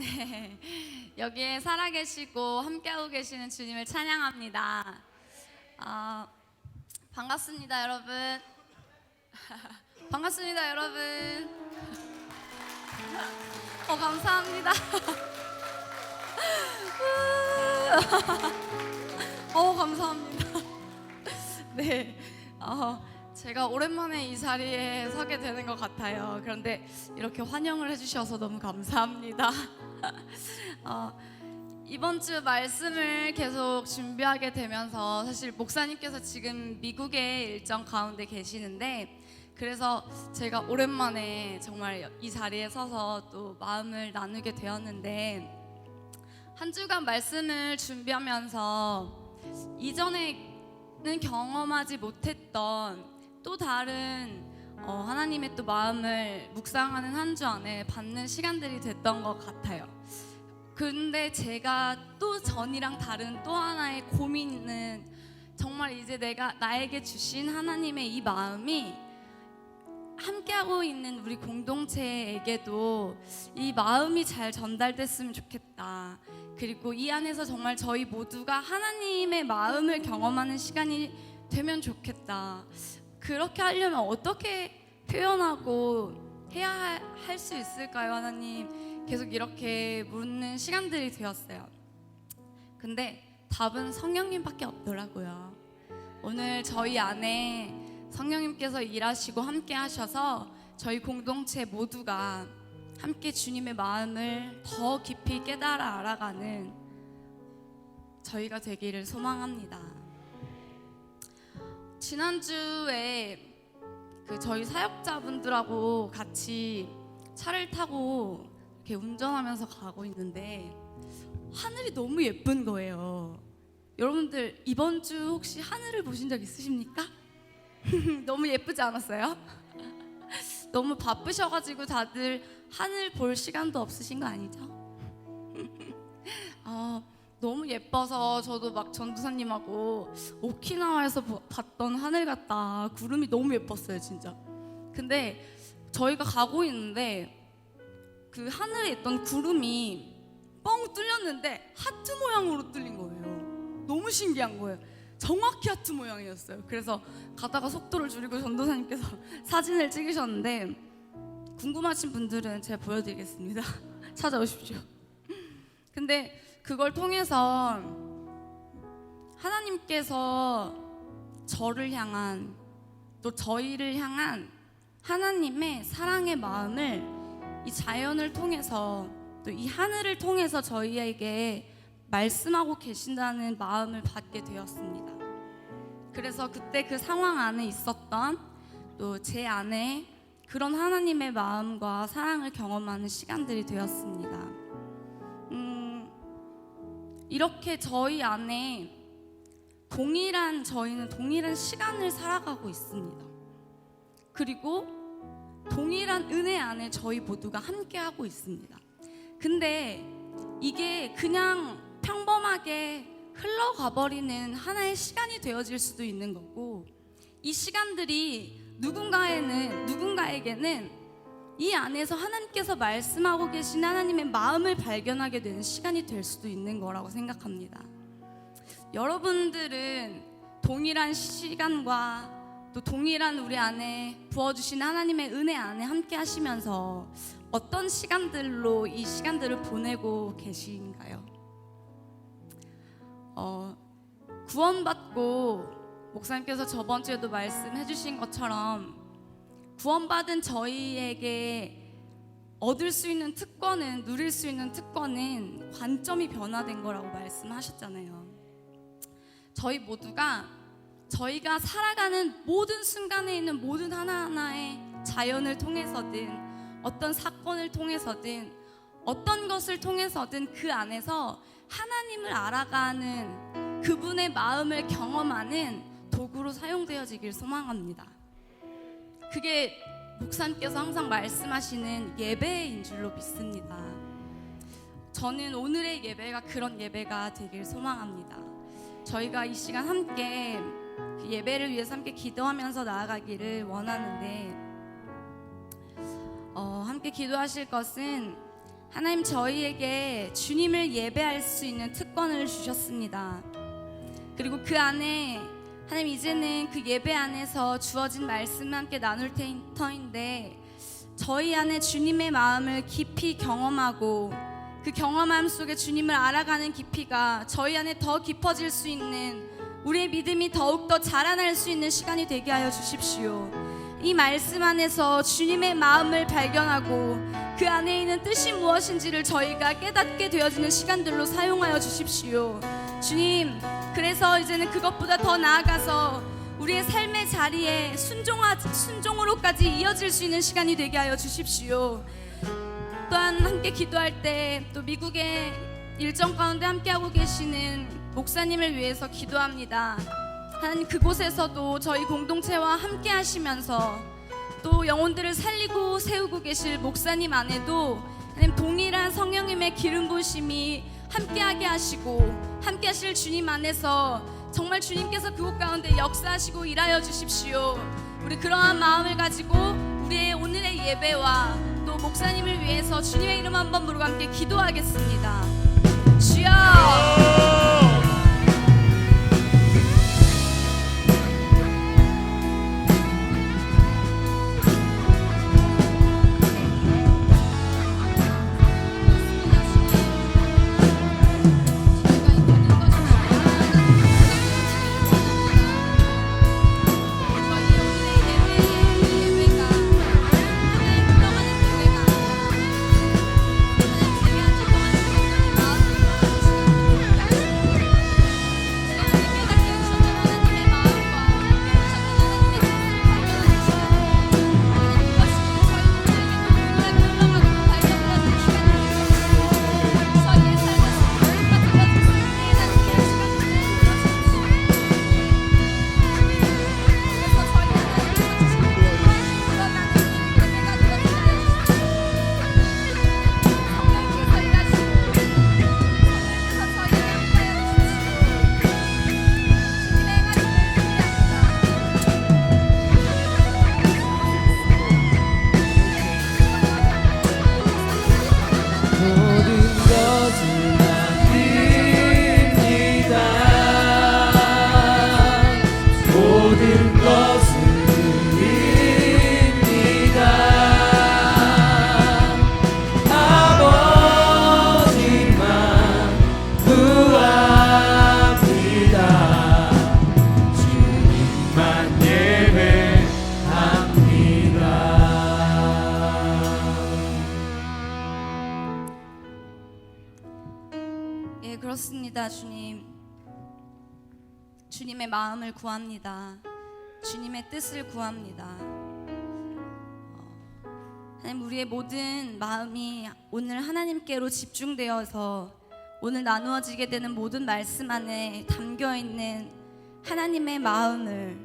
네, 여기에 살아계시고 함께하고 계시는 주님을 찬양합니다. 반갑습니다, 여러분. 반갑습니다, 여러분. 감사합니다. 감사합니다. 네, 제가 오랜만에 이 자리에 서게 되는 것 같아요. 그런데 이렇게 환영을 해주셔서 너무 감사합니다. 이번 주 말씀을 계속 준비하게 되면서 사실 목사님께서 지금 미국의 일정 가운데 계시는데, 그래서 제가 오랜만에 정말 이 자리에 서서 또 마음을 나누게 되었는데, 한 주간 말씀을 준비하면서 이전에는 경험하지 못했던 또 다른 하나님의 또 마음을 묵상하는 한 주 안에 받는 시간들이 됐던 것 같아요. 근데 제가 또 전이랑 다른 또 하나의 고민은, 정말 이제 내가 나에게 주신 하나님의 이 마음이 함께하고 있는 우리 공동체에게도 이 마음이 잘 전달됐으면 좋겠다. 그리고 이 안에서 정말 저희 모두가 하나님의 마음을 경험하는 시간이 되면 좋겠다. 그렇게 하려면 어떻게 표현하고 해야 할 수 있을까요, 하나님? 계속 이렇게 묻는 시간들이 되었어요. 근데 답은 성령님밖에 없더라고요. 오늘 저희 안에 성령님께서 일하시고 함께 하셔서 저희 공동체 모두가 함께 주님의 마음을 더 깊이 깨달아 알아가는 저희가 되기를 소망합니다. 지난주에 저희 사역자분들하고 같이 차를 타고 이렇게 운전하면서 가고 있는데 하늘이 너무 예쁜 거예요. 여러분들 이번 주 혹시 하늘을 보신 적 있으십니까? 너무 예쁘지 않았어요? 너무 바쁘셔가지고 다들 하늘 볼 시간도 없으신 거 아니죠? 너무 예뻐서 저도 막 전도사님하고 오키나와에서 봤던 하늘 같다. 구름이 너무 예뻤어요, 진짜. 근데 저희가 가고 있는데 그 하늘에 있던 구름이 뻥 뚫렸는데 하트 모양으로 뚫린 거예요. 너무 신기한 거예요. 정확히 하트 모양이었어요. 그래서 가다가 속도를 줄이고 전도사님께서 사진을 찍으셨는데, 궁금하신 분들은 제가 보여드리겠습니다. 찾아오십시오. 근데 그걸 통해서 하나님께서 저를 향한, 또 저희를 향한 하나님의 사랑의 마음을 이 자연을 통해서, 또 이 하늘을 통해서 저희에게 말씀하고 계신다는 마음을 받게 되었습니다. 그래서 그때 그 상황 안에 있었던, 또 제 안에 그런 하나님의 마음과 사랑을 경험하는 시간들이 되었습니다. 이렇게 저희 안에 저희는 동일한 시간을 살아가고 있습니다. 그리고 동일한 은혜 안에 저희 모두가 함께하고 있습니다. 근데 이게 그냥 평범하게 흘러가 버리는 하나의 시간이 되어질 수도 있는 거고, 이 시간들이 누군가에게는 이 안에서 하나님께서 말씀하고 계신 하나님의 마음을 발견하게 되는 시간이 될 수도 있는 거라고 생각합니다. 여러분들은 동일한 시간과 또 동일한 우리 안에 부어주신 하나님의 은혜 안에 함께 하시면서 어떤 시간들로 이 시간들을 보내고 계신가요? 구원받고 목사님께서 저번 주에도 말씀해 주신 것처럼 구원받은 저희에게 얻을 수 있는 특권은, 누릴 수 있는 특권은 관점이 변화된 거라고 말씀하셨잖아요. 저희 모두가 저희가 살아가는 모든 순간에 있는 모든 하나하나의 자연을 통해서든 어떤 사건을 통해서든 어떤 것을 통해서든 그 안에서 하나님을 알아가는 그분의 마음을 경험하는 도구로 사용되어지길 소망합니다. 그게 목사님께서 항상 말씀하시는 예배인 줄로 믿습니다. 저는 오늘의 예배가 그런 예배가 되길 소망합니다. 저희가 이 시간 함께 그 예배를 위해서 함께 기도하면서 나아가기를 원하는데, 함께 기도하실 것은 하나님 저희에게 주님을 예배할 수 있는 특권을 주셨습니다. 그리고 그 안에 하나님 이제는 그 예배 안에서 주어진 말씀을 함께 나눌 터인데 저희 안에 주님의 마음을 깊이 경험하고 그 경험함 속에 주님을 알아가는 깊이가 저희 안에 더 깊어질 수 있는 우리의 믿음이 더욱더 자라날 수 있는 시간이 되게 하여 주십시오. 이 말씀 안에서 주님의 마음을 발견하고 그 안에 있는 뜻이 무엇인지를 저희가 깨닫게 되어지는 시간들로 사용하여 주십시오. 주님, 그래서 이제는 그것보다 더 나아가서 우리의 삶의 자리에 순종으로까지 이어질 수 있는 시간이 되게 하여 주십시오. 또한 함께 기도할 때 또 미국의 일정 가운데 함께하고 계시는 목사님을 위해서 기도합니다. 하나님 그곳에서도 저희 공동체와 함께 하시면서 또 영혼들을 살리고 세우고 계실 목사님 안에도 하나님 동일한 성령님의 기름 부으심이 함께하게 하시고 함께 하실 주님 안에서 정말 주님께서 그곳 가운데 역사하시고 일하여 주십시오. 우리 그러한 마음을 가지고 우리의 오늘의 예배와 또 목사님을 위해서 주님의 이름 한번 부르고 함께 기도하겠습니다. 주여! 그렇습니다. 주님, 주님의 마음을 구합니다. 주님의 뜻을 구합니다. 하나님, 우리의 모든 마음이 오늘 하나님께로 집중되어서 오늘 나누어지게 되는 모든 말씀 안에 담겨있는 하나님의 마음을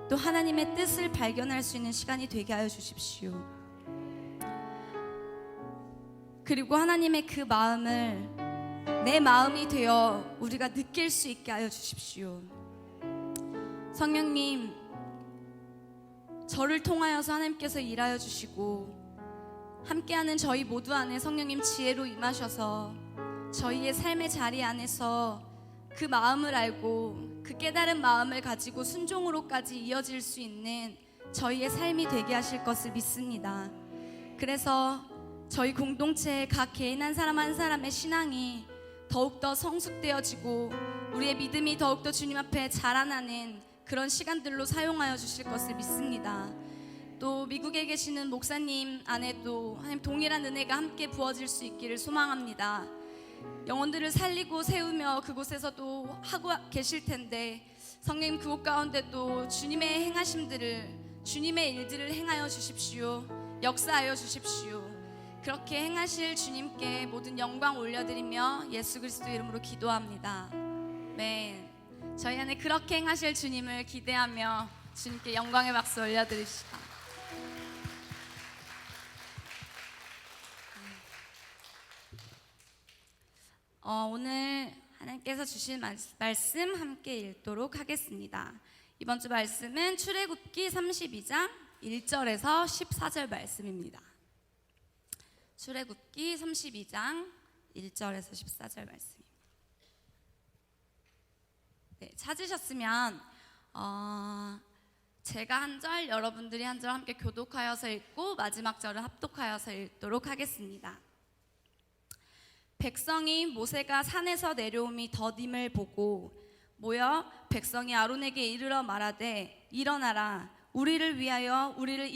또 하나님의 뜻을 발견할 수 있는 시간이 되게 하여 주십시오. 그리고 하나님의 그 마음을 내 마음이 되어 우리가 느낄 수 있게 하여 주십시오. 성령님, 저를 통하여서 하나님께서 일하여 주시고 함께하는 저희 모두 안에 성령님 지혜로 임하셔서 저희의 삶의 자리 안에서 그 마음을 알고 그 깨달은 마음을 가지고 순종으로까지 이어질 수 있는 저희의 삶이 되게 하실 것을 믿습니다. 그래서 저희 공동체의 각 개인 한 사람의 신앙이 더욱더 성숙되어지고 우리의 믿음이 더욱더 주님 앞에 자라나는 그런 시간들로 사용하여 주실 것을 믿습니다. 또 미국에 계시는 목사님 안에도 하나님 동일한 은혜가 함께 부어질 수 있기를 소망합니다. 영혼들을 살리고 세우며 그곳에서도 하고 계실 텐데 성령 그곳 가운데도 주님의 행하심들을, 주님의 일들을 행하여 주십시오. 역사하여 주십시오. 그렇게 행하실 주님께 모든 영광 올려드리며 예수 그리스도 이름으로 기도합니다. 네, 저희 안에 그렇게 행하실 주님을 기대하며 주님께 영광의 박수 올려드립시다. 오늘 하나님께서 주신 말씀 함께 읽도록 하겠습니다. 이번 주 말씀은 출애굽기 32장 1절에서 14절 말씀입니다. 출애굽기 32장 1절에서 14절 말씀입니다. 네, 찾으셨으면 제가 한 절, 여러분들이 한 절 함께 교독하여서 읽고 마지막 절은 합독하여서 읽도록 하겠습니다. 백성이 모세가 산에서 내려옴이 더딤을 보고 모여 백성이 아론에게 이르러 말하되 일어나라 우리를 위하여 우리를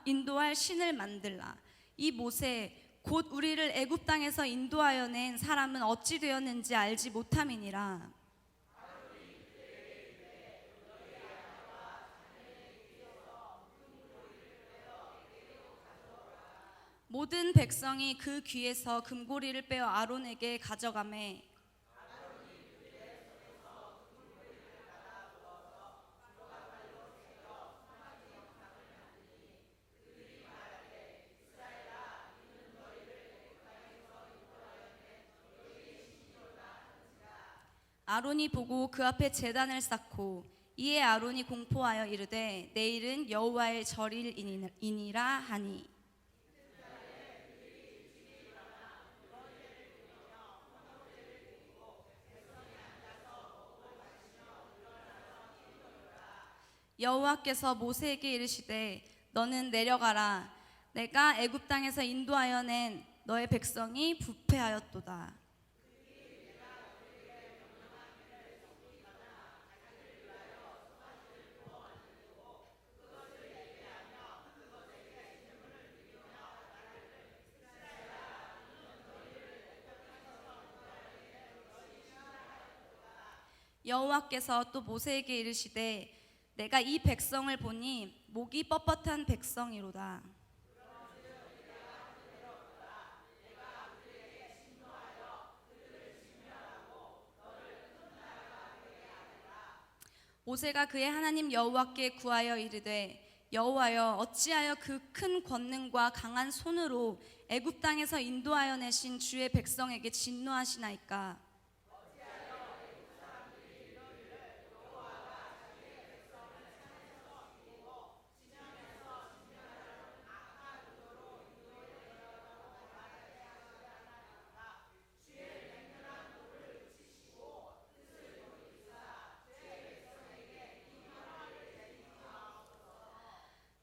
인도할 신을 만들라. 이 모세 곧 우리를 애굽 땅에서 인도하여 낸 사람은 어찌 되었는지 알지 못함이니라. 모든 백성이 그 귀에서 금고리를 빼어 아론에게 가져가매 아론이 보고 그 앞에 제단을 쌓고 이에 아론이 공포하여 이르되 내일은 여호와의 절일이니라 하니 여호와께서 모세에게 이르시되 너는 내려가라 내가 애굽 땅에서 인도하여 낸 너의 백성이 부패하였도다. 여호와께서 또 모세에게 이르시되 내가 이 백성을 보니 목이 뻣뻣한 백성이로다. 모세가 그의 하나님 여호와께 구하여 이르되 여호와여 어찌하여 그 큰 권능과 강한 손으로 애굽 땅에서 인도하여 내신 주의 백성에게 진노하시나이까.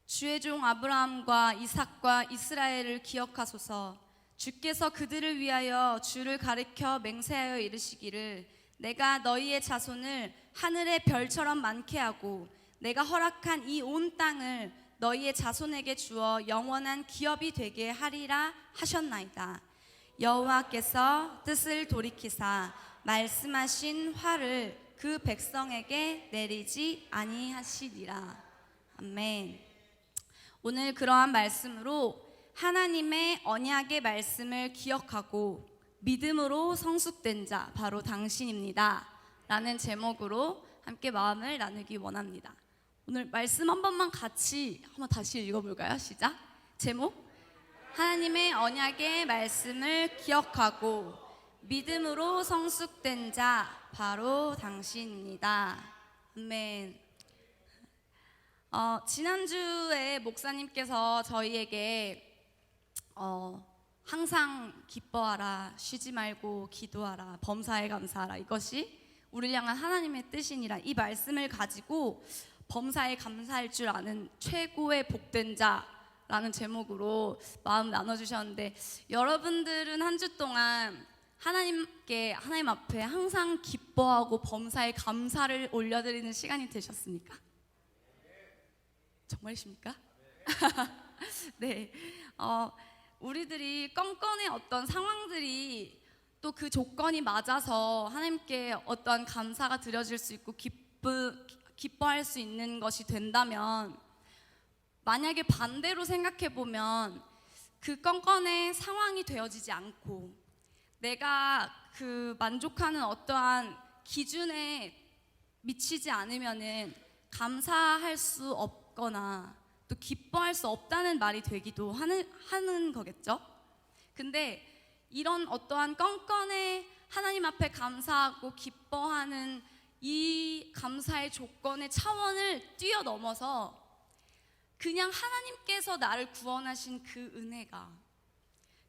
주의 종 아브라함과 이삭과 이스라엘을 기억하소서. 주께서 그들을 위하여 주를 가리켜 맹세하여 이르시기를 내가 너희의 자손을 하늘의 별처럼 많게 하고 내가 허락한 이 온 땅을 너희의 자손에게 주어 영원한 기업이 되게 하리라 하셨나이다. 여호와께서 뜻을 돌이키사 말씀하신 화를 그 백성에게 내리지 아니하시리라. 아멘. 오늘 그러한 말씀으로 하나님의 언약의 말씀을 기억하고 믿음으로 성숙된 자 바로 당신입니다 라는 제목으로 함께 마음을 나누기 원합니다. 오늘 말씀 한 번만 같이 한번 다시 읽어볼까요? 시작. 제목 하나님의 언약의 말씀을 기억하고 믿음으로 성숙된 자 바로 당신입니다. 아멘. 지난주에 목사님께서 저희에게 항상 기뻐하라, 쉬지 말고 기도하라, 범사에 감사하라, 이것이 우리를 향한 하나님의 뜻이니라, 이 말씀을 가지고 범사에 감사할 줄 아는 최고의 복된 자라는 제목으로 마음 나눠주셨는데, 여러분들은 한 주 동안 하나님 앞에 항상 기뻐하고 범사에 감사를 올려드리는 시간이 되셨습니까? 정말이십니까? 네, 우리들이 껌껌의 어떤 상황들이 또 그 조건이 맞아서 하나님께 어떠한 감사가 드려질 수 있고 기뻐할 수 있는 것이 된다면, 만약에 반대로 생각해 보면 그 껌껌의 상황이 되어지지 않고 내가 그 만족하는 어떠한 기준에 미치지 않으면은 감사할 수 없거나 또 기뻐할 수 없다는 말이 되기도 하는 거겠죠. 근데 이런 어떠한 껌껌의 하나님 앞에 감사하고 기뻐하는 이 감사의 조건의 차원을 뛰어넘어서 그냥 하나님께서 나를 구원하신 그 은혜가,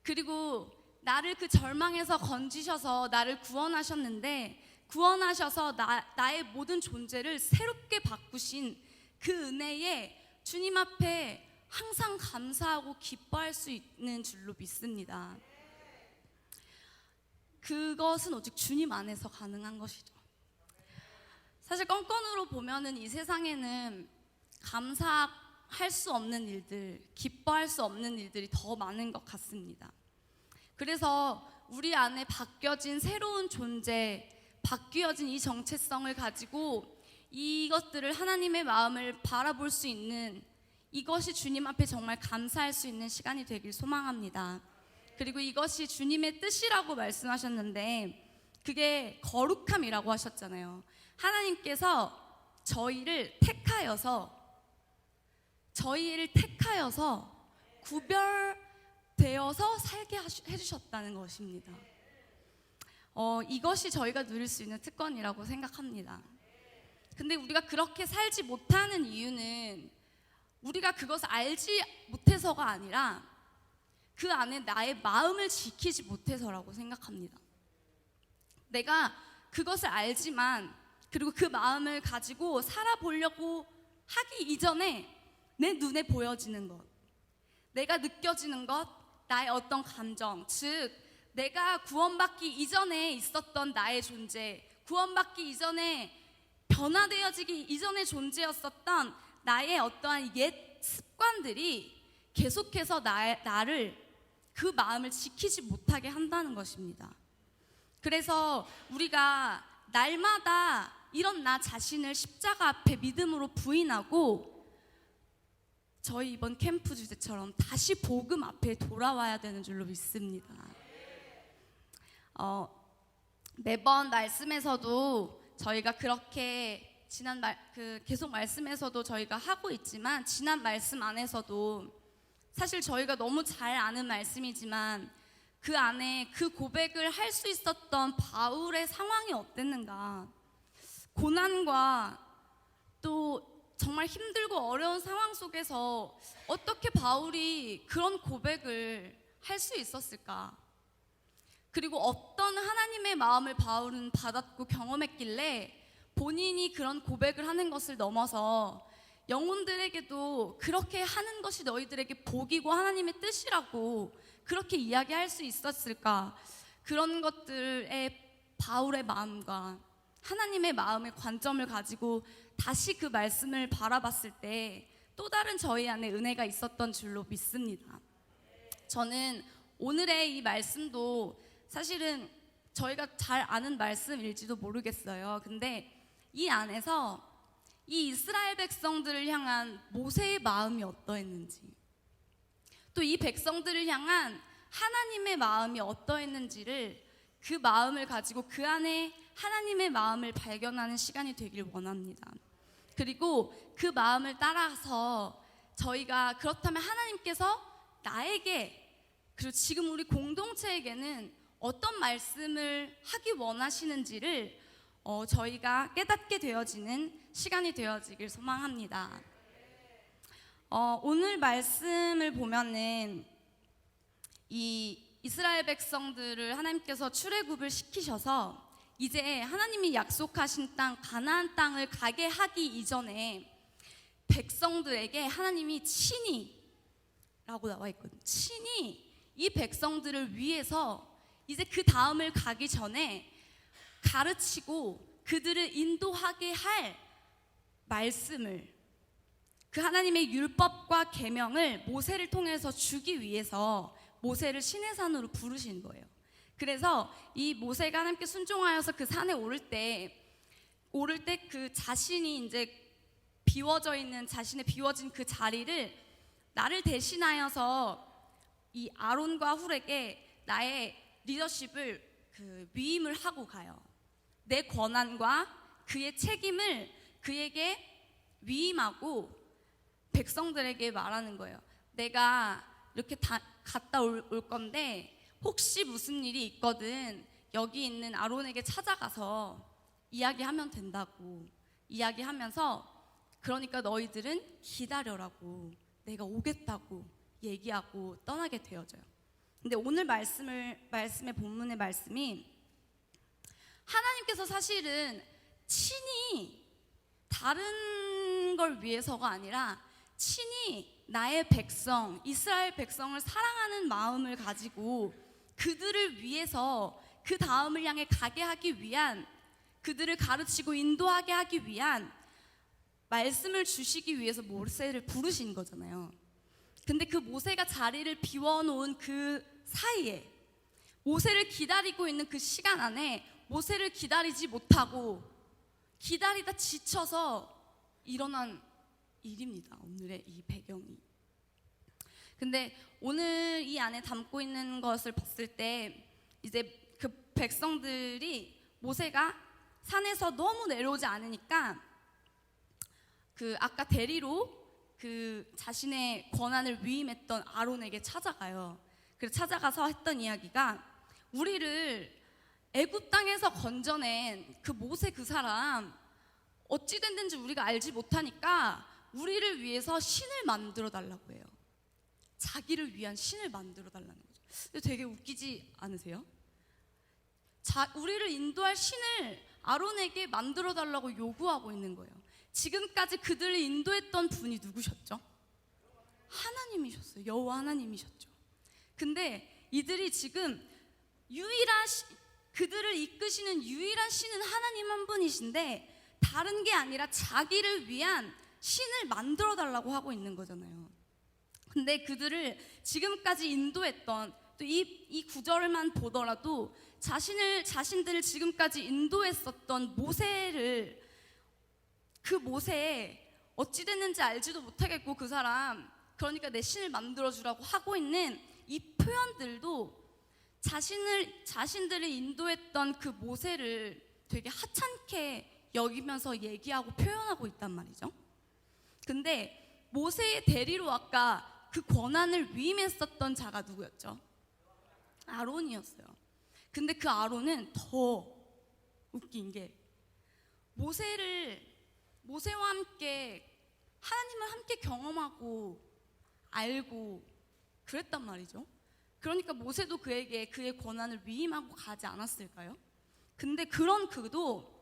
그리고 나를 그 절망에서 건지셔서 나를 구원하셨는데, 구원하셔서 나의 모든 존재를 새롭게 바꾸신 그 은혜에 주님 앞에 항상 감사하고 기뻐할 수 있는 줄로 믿습니다. 그것은 오직 주님 안에서 가능한 것이죠. 사실 껌껌으로 보면은 이 세상에는 감사할 수 없는 일들, 기뻐할 수 없는 일들이 더 많은 것 같습니다. 그래서 우리 안에 바뀌어진 새로운 존재, 바뀌어진 이 정체성을 가지고 이것들을 하나님의 마음을 바라볼 수 있는, 이것이 주님 앞에 정말 감사할 수 있는 시간이 되길 소망합니다. 그리고 이것이 주님의 뜻이라고 말씀하셨는데, 그게 거룩함이라고 하셨잖아요. 하나님께서 저희를 택하여서 구별되어서 살게 해주셨다는 것입니다. 이것이 저희가 누릴 수 있는 특권이라고 생각합니다. 근데 우리가 그렇게 살지 못하는 이유는 우리가 그것을 알지 못해서가 아니라 그 안에 나의 마음을 지키지 못해서라고 생각합니다. 내가 그것을 알지만, 그리고 그 마음을 가지고 살아보려고 하기 이전에 내 눈에 보여지는 것, 내가 느껴지는 것, 나의 어떤 감정, 즉 내가 구원받기 이전에 있었던 나의 존재, 구원받기 이전에 변화되어지기 이전의 존재였었던 나의 어떠한 옛 습관들이 계속해서 나를, 그 마음을 지키지 못하게 한다는 것입니다. 그래서 우리가 날마다 이런 나 자신을 십자가 앞에 믿음으로 부인하고, 저희 이번 캠프 주제처럼 다시 복음 앞에 돌아와야 되는 줄로 믿습니다. 매번 말씀에서도 저희가 그렇게 계속 말씀에서도 저희가 하고 있지만, 지난 말씀 안에서도 사실 저희가 너무 잘 아는 말씀이지만 그 안에 그 고백을 할 수 있었던 바울의 상황이 어땠는가, 고난과 또 정말 힘들고 어려운 상황 속에서 어떻게 바울이 그런 고백을 할 수 있었을까, 그리고 어떤 하나님의 마음을 바울은 받았고 경험했길래 본인이 그런 고백을 하는 것을 넘어서 영혼들에게도 그렇게 하는 것이 너희들에게 복이고 하나님의 뜻이라고 그렇게 이야기할 수 있었을까. 그런 것들의 바울의 마음과 하나님의 마음의 관점을 가지고 다시 그 말씀을 바라봤을 때 또 다른 저희 안에 은혜가 있었던 줄로 믿습니다. 저는 오늘의 이 말씀도 사실은 저희가 잘 아는 말씀일지도 모르겠어요. 근데 이 안에서 이 이스라엘 백성들을 향한 모세의 마음이 어떠했는지, 또 이 백성들을 향한 하나님의 마음이 어떠했는지를, 그 마음을 가지고 그 안에 하나님의 마음을 발견하는 시간이 되길 원합니다. 그리고 그 마음을 따라서 저희가, 그렇다면 하나님께서 나에게, 그리고 지금 우리 공동체에게는 어떤 말씀을 하기 원하시는지를 저희가 깨닫게 되어지는 시간이 되어지길 소망합니다. 오늘 말씀을 보면은 이 이스라엘 백성들을 하나님께서 출애굽을 시키셔서 이제 하나님이 약속하신 땅 가나안 땅을 가게 하기 이전에 백성들에게 하나님이 친히 라고 나와 있거든요. 친히 이 백성들을 위해서 이제 그 다음을 가기 전에 가르치고 그들을 인도하게 할 말씀을, 그 하나님의 율법과 계명을 모세를 통해서 주기 위해서 모세를 시내산으로 부르신 거예요. 그래서 이 모세가 하나님께 순종하여서 그 산에 오를 때 그 자신이 이제 자신의 비워진 그 자리를 나를 대신하여서 이 아론과 훌에게 나의 리더십을 위임을 하고 가요. 내 권한과 그의 책임을 그에게 위임하고 백성들에게 말하는 거예요. 내가 이렇게 갔다 올 건데 혹시 무슨 일이 있거든 여기 있는 아론에게 찾아가서 이야기하면 된다고 이야기하면서, 그러니까 너희들은 기다려라고, 내가 오겠다고 얘기하고 떠나게 되어져요. 근데 오늘 말씀의 본문의 말씀이 하나님께서 사실은 친히 다른 걸 위해서가 아니라 친히 나의 백성, 이스라엘 백성을 사랑하는 마음을 가지고 그들을 위해서 그 다음을 향해 가게 하기 위한, 그들을 가르치고 인도하게 하기 위한 말씀을 주시기 위해서 모세를 부르신 거잖아요. 근데 그 모세가 자리를 비워놓은 그 사이에, 모세를 기다리고 있는 그 시간 안에 모세를 기다리지 못하고 기다리다 지쳐서 일어난 일입니다. 오늘의 이 배경이. 근데 오늘 이 안에 담고 있는 것을 봤을 때 이제 그 백성들이 모세가 산에서 너무 내려오지 않으니까 그 아까 대리로 그 자신의 권한을 위임했던 아론에게 찾아가요. 그래서 찾아가서 했던 이야기가, 우리를 애굽 땅에서 건져낸 그 모세 그 사람 어찌 됐는지 우리가 알지 못하니까 우리를 위해서 신을 만들어 달라고 해요. 자기를 위한 신을 만들어 달라는 거죠. 근데 되게 웃기지 않으세요? 우리를 인도할 신을 아론에게 만들어 달라고 요구하고 있는 거예요. 지금까지 그들을 인도했던 분이 누구셨죠? 하나님이셨어요. 여호와 하나님이셨죠. 근데 이들이 지금 그들을 이끄시는 유일한 신은 하나님 한 분이신데 다른 게 아니라 자기를 위한 신을 만들어 달라고 하고 있는 거잖아요. 근데 그들을 지금까지 인도했던, 또 이 구절만 보더라도 자신들을 지금까지 인도했었던 모세를, 그 모세에 어찌 됐는지 알지도 못하겠고 그 사람, 그러니까 내 신을 만들어 주라고 하고 있는 이 표현들도 자신들을 인도했던 그 모세를 되게 하찮게 여기면서 얘기하고 표현하고 있단 말이죠. 근데 모세의 대리로 아까 그 권한을 위임했었던 자가 누구였죠? 아론이었어요. 근데 그 아론은 더 웃긴 게, 모세와 함께 하나님을 함께 경험하고 알고 그랬단 말이죠. 그러니까 모세도 그에게 그의 권한을 위임하고 가지 않았을까요? 근데 그런 그도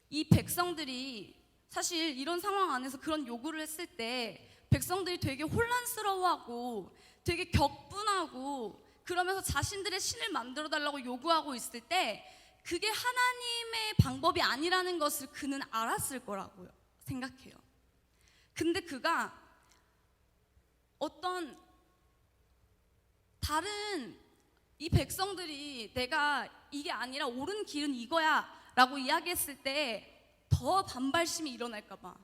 이 백성들이 사실 이런 상황 안에서 그런 요구를 했을 때 백성들이 되게 혼란스러워하고 되게 격분하고 그러면서 자신들의 신을 만들어 달라고 요구하고 있을 때 그게 하나님의 방법이 아니라는 것을 그는 알았을 거라고 생각해요. 근데 그가 어떤 다른 이 백성들이 내가 이게 아니라 옳은 길은 이거야 라고 이야기했을 때 더 반발심이 일어날까봐,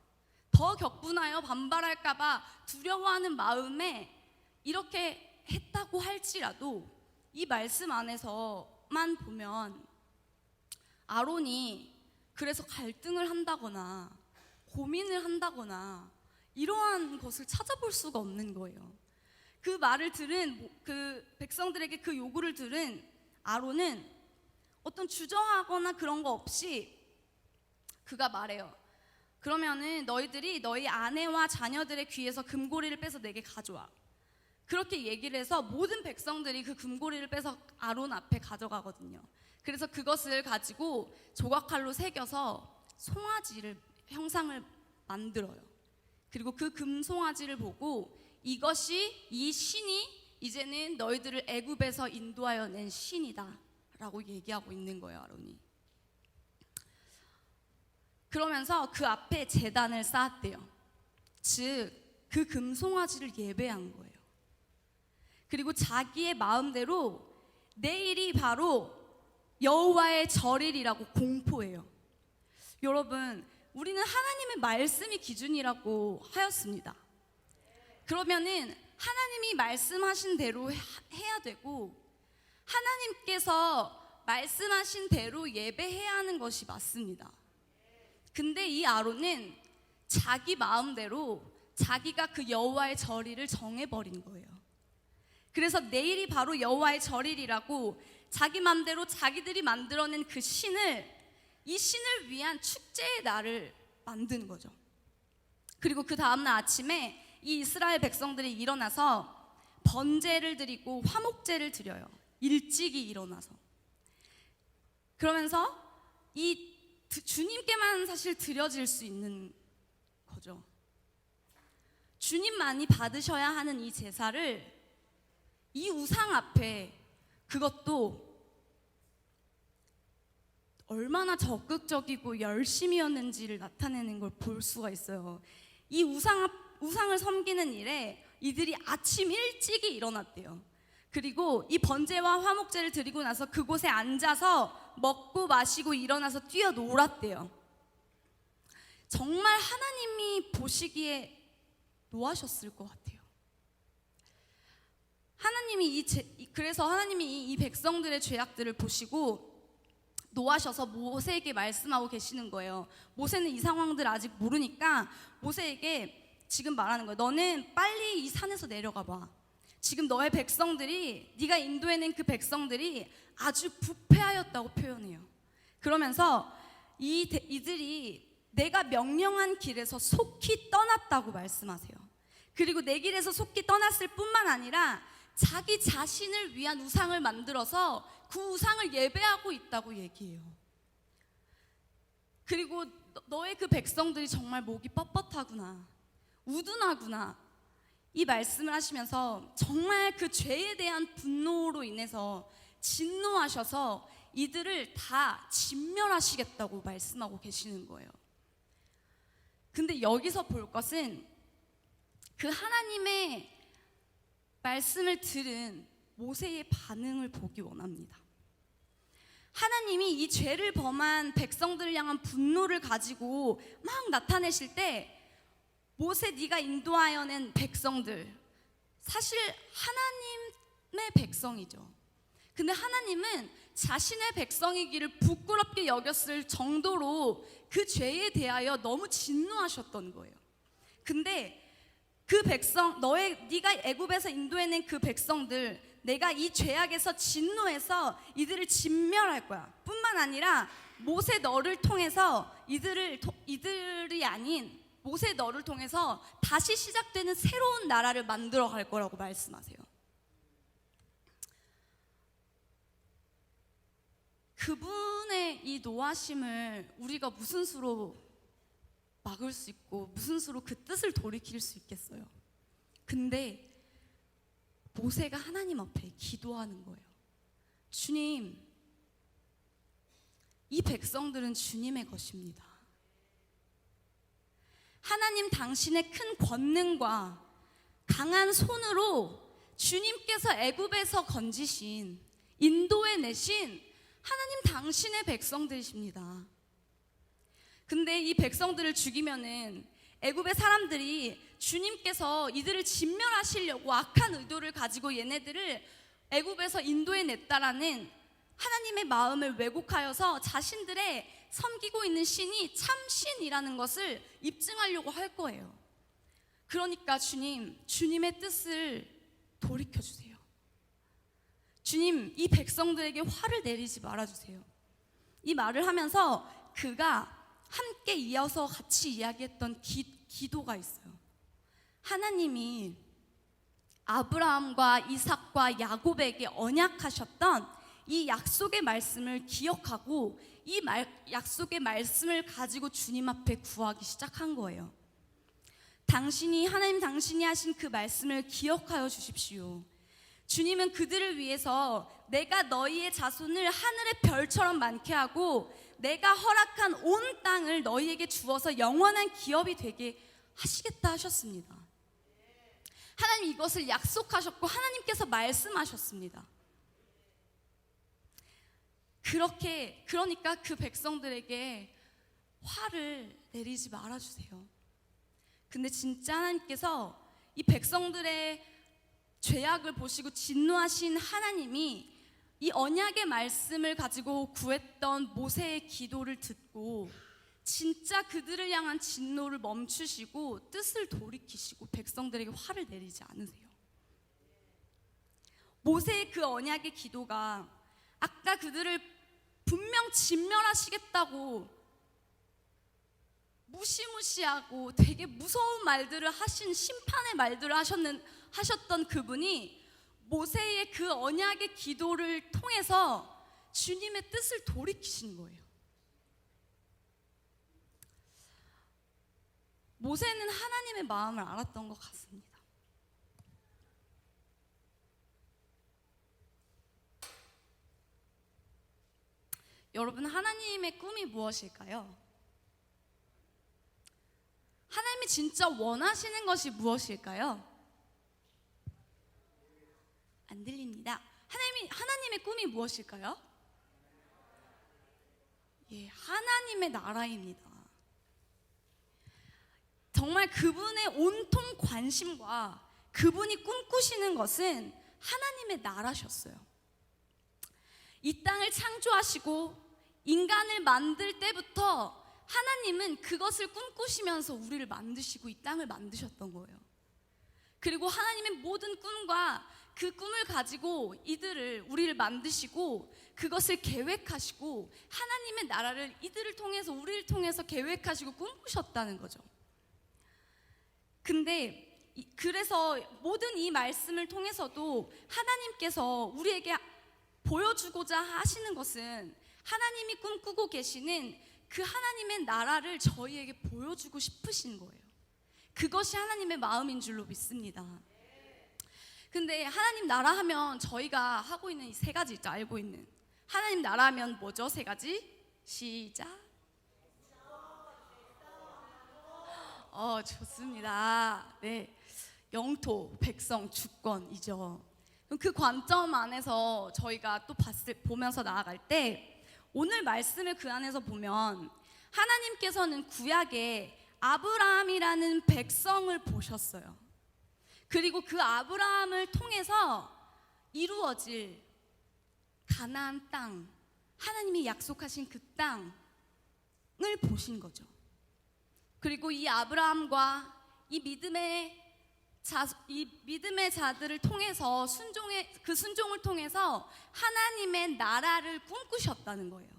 더 격분하여 반발할까봐 두려워하는 마음에 이렇게 했다고 할지라도 이 말씀 안에서만 보면 아론이 그래서 갈등을 한다거나 고민을 한다거나 이러한 것을 찾아볼 수가 없는 거예요. 그 말을 들은 그 백성들에게 그 요구를 들은 아론은 어떤 주저하거나 그런 거 없이 그가 말해요. 그러면은 너희들이 너희 아내와 자녀들의 귀에서 금고리를 빼서 내게 가져와. 그렇게 얘기를 해서 모든 백성들이 그 금고리를 빼서 아론 앞에 가져가거든요. 그래서 그것을 가지고 조각칼로 새겨서 송아지를 형상을 만들어요. 그리고 그 금송아지를 보고 이것이, 이 신이 이제는 너희들을 애굽에서 인도하여 낸 신이다 라고 얘기하고 있는 거예요, 아론이. 그러면서 그 앞에 제단을 쌓았대요. 즉, 그 금송아지를 예배한 거예요. 그리고 자기의 마음대로 내일이 바로 여호와의 절일이라고 공포해요. 여러분, 우리는 하나님의 말씀이 기준이라고 하였습니다. 그러면은 하나님이 말씀하신 대로 해야 되고 하나님께서 말씀하신 대로 예배해야 하는 것이 맞습니다. 근데 이 아론은 자기 마음대로 자기가 그 여호와의 절일을 정해버린 거예요. 그래서 내일이 바로 여호와의 절일이라고 자기 마음대로 자기들이 만들어낸 그 신을, 이 신을 위한 축제의 날을 만든 거죠. 그리고 그 다음날 아침에 이 이스라엘 백성들이 일어나서 번제를 드리고 화목제를 드려요. 일찍이 일어나서. 그러면서 이 주님께만 사실 드려질 수 있는 거죠. 주님만이 받으셔야 하는 이 제사를 이 우상 앞에, 그것도 얼마나 적극적이고 열심이었는지를 나타내는 걸 볼 수가 있어요. 이 우상을 섬기는 일에 이들이 아침 일찍이 일어났대요. 그리고 이 번제와 화목제를 드리고 나서 그곳에 앉아서 먹고 마시고 일어나서 뛰어놀았대요. 정말 하나님이 보시기에 노하셨을 것 같아요. 그래서 하나님이 이 백성들의 죄악들을 보시고 노하셔서 모세에게 말씀하고 계시는 거예요. 모세는 이 상황들 아직 모르니까 모세에게 지금 말하는 거예요. 너는 빨리 이 산에서 내려가 봐. 지금 너의 백성들이, 네가 인도해낸 그 백성들이 아주 부패하였다고 표현해요. 그러면서 이들이 내가 명령한 길에서 속히 떠났다고 말씀하세요. 그리고 내 길에서 속히 떠났을 뿐만 아니라 자기 자신을 위한 우상을 만들어서 그 우상을 예배하고 있다고 얘기해요. 그리고 너의 그 백성들이 정말 목이 뻣뻣하구나, 우둔하구나, 이 말씀을 하시면서 정말 그 죄에 대한 분노로 인해서 진노하셔서 이들을 다 진멸하시겠다고 말씀하고 계시는 거예요. 근데 여기서 볼 것은 그 하나님의 말씀을 들은 모세의 반응을 보기 원합니다. 하나님이 이 죄를 범한 백성들을 향한 분노를 가지고 막 나타내실 때, 모세 네가 인도하여낸 백성들, 사실 하나님의 백성이죠. 근데 하나님은 자신의 백성이기를 부끄럽게 여겼을 정도로 그 죄에 대하여 너무 진노하셨던 거예요. 근데 그 백성, 네가 애굽에서 인도해낸 그 백성들, 내가 이 죄악에서 진노해서 이들을 진멸할 거야. 뿐만 아니라 모세 너를 통해서 이들이 아닌 모세 너를 통해서 다시 시작되는 새로운 나라를 만들어 갈 거라고 말씀하세요. 그분의 이 노하심을 우리가 무슨 수로 막을 수 있고 무슨 수로 그 뜻을 돌이킬 수 있겠어요? 근데 모세가 하나님 앞에 기도하는 거예요. 주님, 이 백성들은 주님의 것입니다. 하나님 당신의 큰 권능과 강한 손으로 주님께서 애굽에서 건지신, 인도해 내신 하나님 당신의 백성들이십니다. 근데 이 백성들을 죽이면은 애굽의 사람들이 주님께서 이들을 진멸하시려고 악한 의도를 가지고 얘네들을 애굽에서 인도해 냈다라는 하나님의 마음을 왜곡하여서 자신들의 섬기고 있는 신이 참신이라는 것을 입증하려고 할 거예요. 그러니까 주님의 뜻을 돌이켜주세요. 주님, 이 백성들에게 화를 내리지 말아주세요. 이 말을 하면서 그가 함께 이어서 같이 이야기했던 기도가 있어요. 하나님이 아브라함과 이삭과 야곱에게 언약하셨던 이 약속의 말씀을 기억하고 이 약속의 말씀을 가지고 주님 앞에 구하기 시작한 거예요. 하나님 당신이 하신 그 말씀을 기억하여 주십시오. 주님은 그들을 위해서 내가 너희의 자손을 하늘의 별처럼 많게 하고 내가 허락한 온 땅을 너희에게 주어서 영원한 기업이 되게 하시겠다 하셨습니다. 하나님 이것을 약속하셨고 하나님께서 말씀하셨습니다. 그러니까 그 백성들에게 화를 내리지 말아주세요. 근데 진짜 하나님께서 이 백성들의 죄악을 보시고 진노하신 하나님이 이 언약의 말씀을 가지고 구했던 모세의 기도를 듣고 진짜 그들을 향한 진노를 멈추시고 뜻을 돌이키시고 백성들에게 화를 내리지 않으세요. 모세의 그 언약의 기도가 아까 그들을 분명 진멸하시겠다고 무시무시하고 되게 무서운 말들을 하신, 심판의 말들을 하셨던 그분이 모세의 그 언약의 기도를 통해서 주님의 뜻을 돌이키신 거예요. 모세는 하나님의 마음을 알았던 것 같습니다. 여러분, 하나님의 꿈이 무엇일까요? 하나님이 진짜 원하시는 것이 무엇일까요? 안 들립니다. 하나님의 꿈이 무엇일까요? 예, 하나님의 나라입니다. 정말 그분의 온통 관심과 그분이 꿈꾸시는 것은 하나님의 나라셨어요. 이 땅을 창조하시고 인간을 만들 때부터 하나님은 그것을 꿈꾸시면서 우리를 만드시고 이 땅을 만드셨던 거예요. 그리고 하나님의 모든 꿈과 그 꿈을 가지고 우리를 만드시고 그것을 계획하시고 하나님의 나라를 이들을 통해서, 우리를 통해서 계획하시고 꿈꾸셨다는 거죠. 근데 그래서 모든 이 말씀을 통해서도 하나님께서 우리에게 보여주고자 하시는 것은 하나님이 꿈꾸고 계시는 그 하나님의 나라를 저희에게 보여주고 싶으신 거예요. 그것이 하나님의 마음인 줄로 믿습니다. 근데 하나님 나라 하면 저희가 하고 있는 이 세 가지 있죠. 알고 있는 하나님 나라 하면 뭐죠? 세 가지? 시작. 좋습니다. 네, 영토, 백성, 주권이죠. 그 관점 안에서 저희가 또 보면서 나아갈 때 오늘 말씀을 그 안에서 보면 하나님께서는 구약에 아브라함이라는 백성을 보셨어요. 그리고 그 아브라함을 통해서 이루어질 가나안 땅, 하나님이 약속하신 그 땅을 보신 거죠. 그리고 이 아브라함과 이 믿음의 자들을 통해서 순종을 통해서 하나님의 나라를 꿈꾸셨다는 거예요.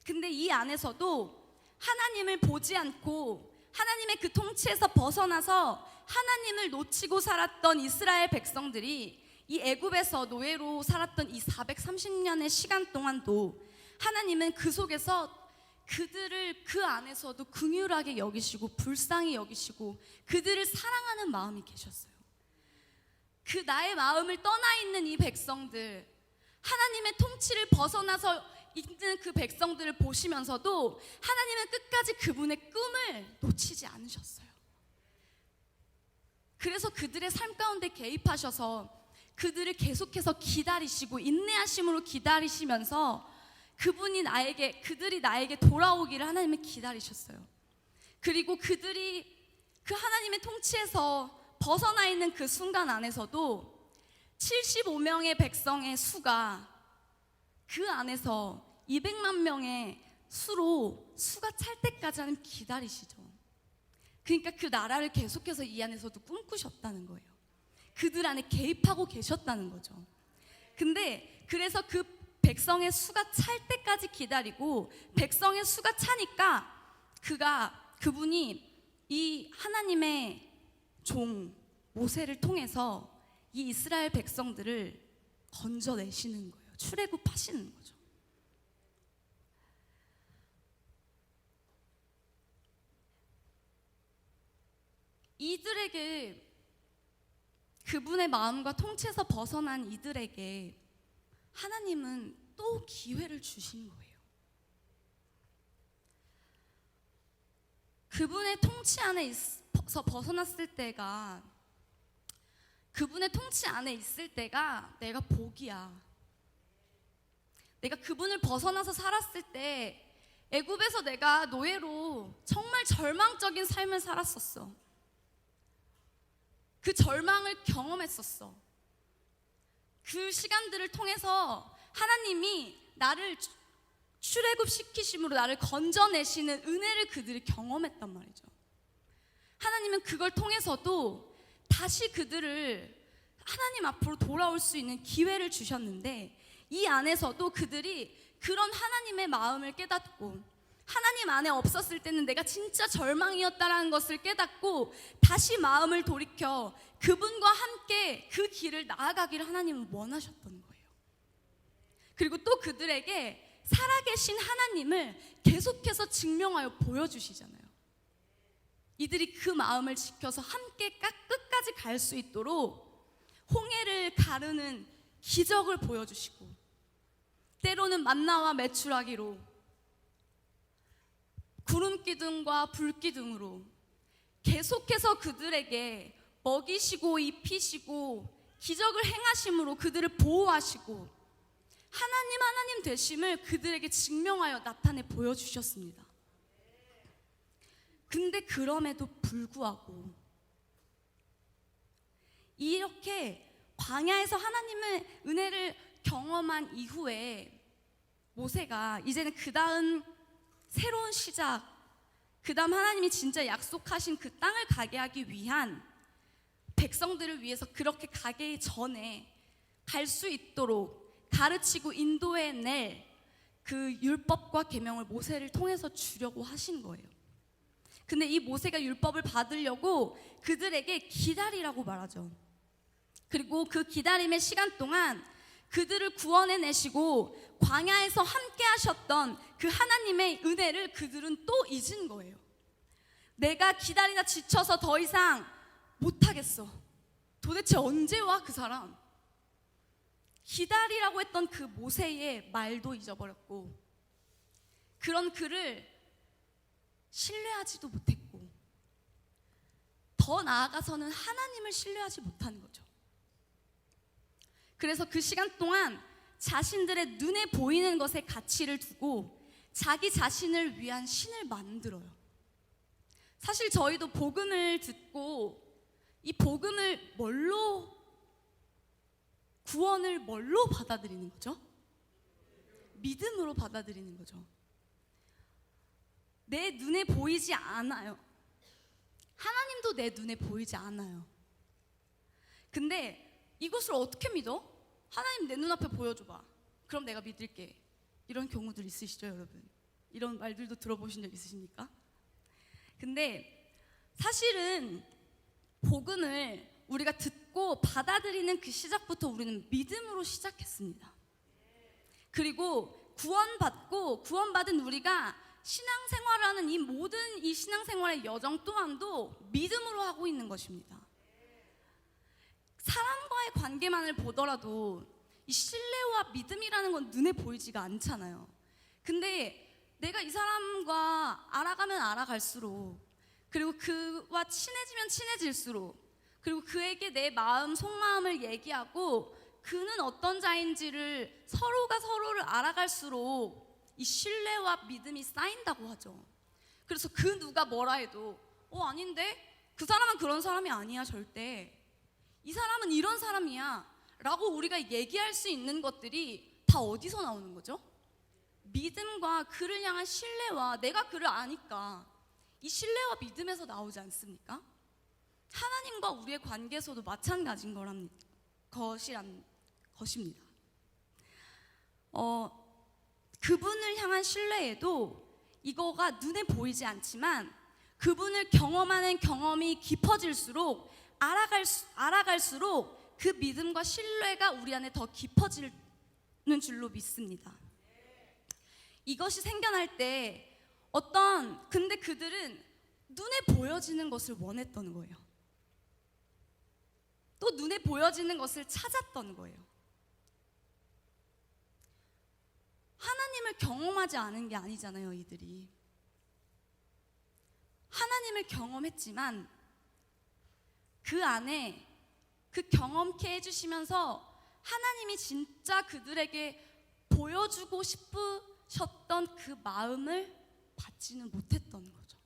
근데 이 안에서도 하나님을 보지 않고 하나님의 그 통치에서 벗어나서 하나님을 놓치고 살았던 이스라엘 백성들이 이 애굽에서 노예로 살았던 이 430년의 시간 동안도 하나님은 그 속에서 그들을 그 안에서도 긍휼하게 여기시고 불쌍히 여기시고 그들을 사랑하는 마음이 계셨어요. 그 나의 마음을 떠나 있는 이 백성들, 하나님의 통치를 벗어나서 있는 그 백성들을 보시면서도 하나님은 끝까지 그분의 꿈을 놓치지 않으셨어요. 그래서 그들의 삶 가운데 개입하셔서 그들을 계속해서 기다리시고 인내하심으로 기다리시면서 그들이 나에게 돌아오기를 하나님은 기다리셨어요. 그리고 그들이 그 하나님의 통치에서 벗어나 있는 그 순간 안에서도 75명의 백성의 수가 그 안에서 200만 명의 수가 찰 때까지 하나님 기다리시죠. 그러니까 그 나라를 계속해서 이 안에서도 꿈꾸셨다는 거예요. 그들 안에 개입하고 계셨다는 거죠. 근데 그래서 그 백성의 수가 찰 때까지 기다리고 백성의 수가 차니까 그분이 이 하나님의 종 모세를 통해서 이 이스라엘 백성들을 건져내시는 거예요. 출애굽하시는 거죠. 이들에게 그분의 마음과 통치에서 벗어난 이들에게 하나님은 또 기회를 주신 거예요. 그분의 통치 안에서 벗어났을 때가, 그분의 통치 안에 있을 때가 내가 복이야. 내가 그분을 벗어나서 살았을 때 애굽에서 내가 노예로 정말 절망적인 삶을 살았었어. 그 절망을 경험했었어. 그 시간들을 통해서 하나님이 나를 출애굽시키심으로 나를 건져내시는 은혜를 그들이 경험했단 말이죠. 하나님은 그걸 통해서도 다시 그들을 하나님 앞으로 돌아올 수 있는 기회를 주셨는데, 이 안에서도 그들이 그런 하나님의 마음을 깨닫고 하나님 안에 없었을 때는 내가 진짜 절망이었다라는 것을 깨닫고 다시 마음을 돌이켜 그분과 함께 그 길을 나아가기를 하나님은 원하셨던 거예요. 그리고 또 그들에게 살아계신 하나님을 계속해서 증명하여 보여주시잖아요. 이들이 그 마음을 지켜서 함께 끝까지 갈 수 있도록 홍해를 가르는 기적을 보여주시고, 때로는 만나와 메추라기로, 구름 기둥과 불 기둥으로 계속해서 그들에게 먹이시고 입히시고 기적을 행하심으로 그들을 보호하시고 하나님 되심을 그들에게 증명하여 나타내 보여주셨습니다. 근데 그럼에도 불구하고 이렇게 광야에서 하나님의 은혜를 경험한 이후에 모세가 이제는 그 다음 새로운 시작, 그 다음 하나님이 진짜 약속하신 그 땅을 가게 하기 위한 백성들을 위해서 그렇게 가기 전에 갈 수 있도록 가르치고 인도해낼 그 율법과 계명을 모세를 통해서 주려고 하신 거예요. 근데 이 모세가 율법을 받으려고 그들에게 기다리라고 말하죠. 그리고 그 기다림의 시간 동안 그들을 구원해내시고 광야에서 함께 하셨던 그 하나님의 은혜를 그들은 또 잊은 거예요. 내가 기다리다 지쳐서 더 이상 못하겠어. 도대체 언제 와 그 사람? 기다리라고 했던 그 모세의 말도 잊어버렸고, 그런 그를 신뢰하지도 못했고, 더 나아가서는 하나님을 신뢰하지 못하는 거죠. 그래서 그 시간 동안 자신들의 눈에 보이는 것에 가치를 두고 자기 자신을 위한 신을 만들어요. 사실 저희도 복음을 듣고 이 복음을 구원을 뭘로 받아들이는 거죠? 믿음으로 받아들이는 거죠. 내 눈에 보이지 않아요. 하나님도 내 눈에 보이지 않아요. 근데 이것을 어떻게 믿어? 하나님 내 눈앞에 보여줘봐. 그럼 내가 믿을게. 이런 경우들 있으시죠, 여러분? 이런 말들도 들어보신 적 있으십니까? 근데 사실은 복음을 우리가 듣고 받아들이는 그 시작부터 우리는 믿음으로 시작했습니다. 그리고 구원받은 우리가 신앙생활을 하는 이 모든 이 신앙생활의 여정 또한도 믿음으로 하고 있는 것입니다. 사람과의 관계만을 보더라도 이 신뢰와 믿음이라는 건 눈에 보이지가 않잖아요. 근데 내가 이 사람과 알아가면 알아갈수록, 그리고 그와 친해지면 친해질수록, 그리고 그에게 내 마음 속마음을 얘기하고 그는 어떤 자인지를 서로가 서로를 알아갈수록 이 신뢰와 믿음이 쌓인다고 하죠. 그래서 그 누가 뭐라 해도 아닌데? 그 사람은 그런 사람이 아니야, 절대. 이 사람은 이런 사람이야 라고 우리가 얘기할 수 있는 것들이 다 어디서 나오는 거죠? 믿음과 그를 향한 신뢰와 내가 그를 아니까 이 신뢰와 믿음에서 나오지 않습니까? 하나님과 우리의 관계에서도 마찬가지인 것입니다. 그분을 향한 신뢰에도 이거가 눈에 보이지 않지만 그분을 경험하는 경험이 깊어질수록 알아갈수록 그 믿음과 신뢰가 우리 안에 더 깊어지는 줄로 믿습니다. 이것이 생겨날 때 근데 그들은 눈에 보여지는 것을 원했던 거예요. 또 눈에 보여지는 것을 찾았던 거예요. 하나님을 경험하지 않은 게 아니잖아요, 이들이. 하나님을 경험했지만 그 안에 그 경험케 해주시면서 하나님이 진짜 그들에게 보여주고 싶으셨던 그 마음을 받지는 못했던 거죠.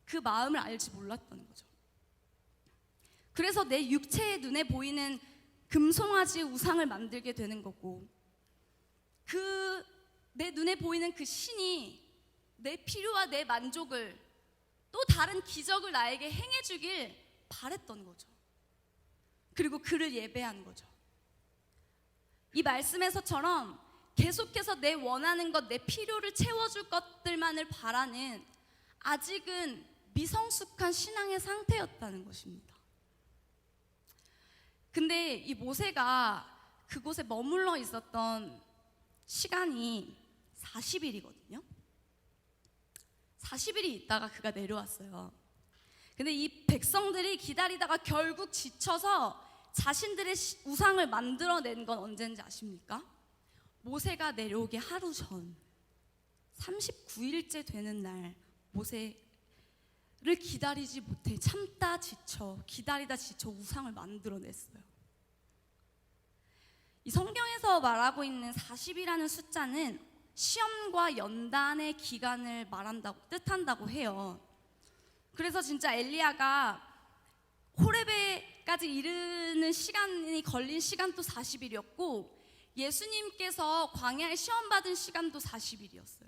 그 마음을 알지 몰랐던 거죠. 그래서 내 육체의 눈에 보이는 금송아지의 우상을 만들게 되는 거고, 내 눈에 보이는 그 신이 내 필요와 내 만족을, 또 다른 기적을 나에게 행해주길 바랬던 거죠. 그리고 그를 예배한 거죠. 이 말씀에서처럼 계속해서 내 원하는 것, 내 필요를 채워줄 것들만을 바라는 아직은 미성숙한 신앙의 상태였다는 것입니다. 근데 이 모세가 그곳에 머물러 있었던 시간이 40일이거든요. 40일이 있다가 그가 내려왔어요. 근데 이 백성들이 기다리다가 결국 지쳐서 자신들의 우상을 만들어낸 건 언제인지 아십니까? 모세가 내려오기 하루 전 39일째 되는 날 모세를 기다리지 못해 참다 지쳐 기다리다 지쳐 우상을 만들어냈어요. 이 성경에서 말하고 있는 40이라는 숫자는 시험과 연단의 기간을 뜻한다고 해요. 그래서 진짜 엘리야가 호렙에까지 이르는 시간이 걸린 시간도 40일이었고 예수님께서 광야에 시험 받은 시간도 40일이었어요.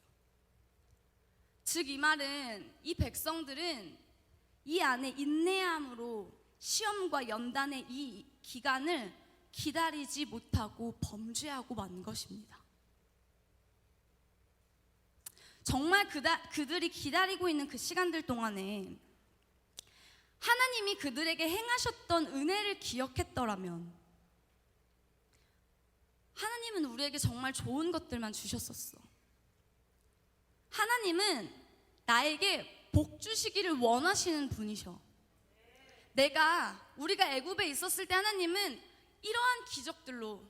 즉 이 말은 이 백성들은 이 안에 인내함으로 시험과 연단의 이 기간을 기다리지 못하고 범죄하고 만 것입니다. 정말 그들이 기다리고 있는 그 시간들 동안에 하나님이 그들에게 행하셨던 은혜를 기억했더라면 하나님은 우리에게 정말 좋은 것들만 주셨었어. 하나님은 나에게 복 주시기를 원하시는 분이셔. 우리가 애굽에 있었을 때 하나님은 이러한 기적들로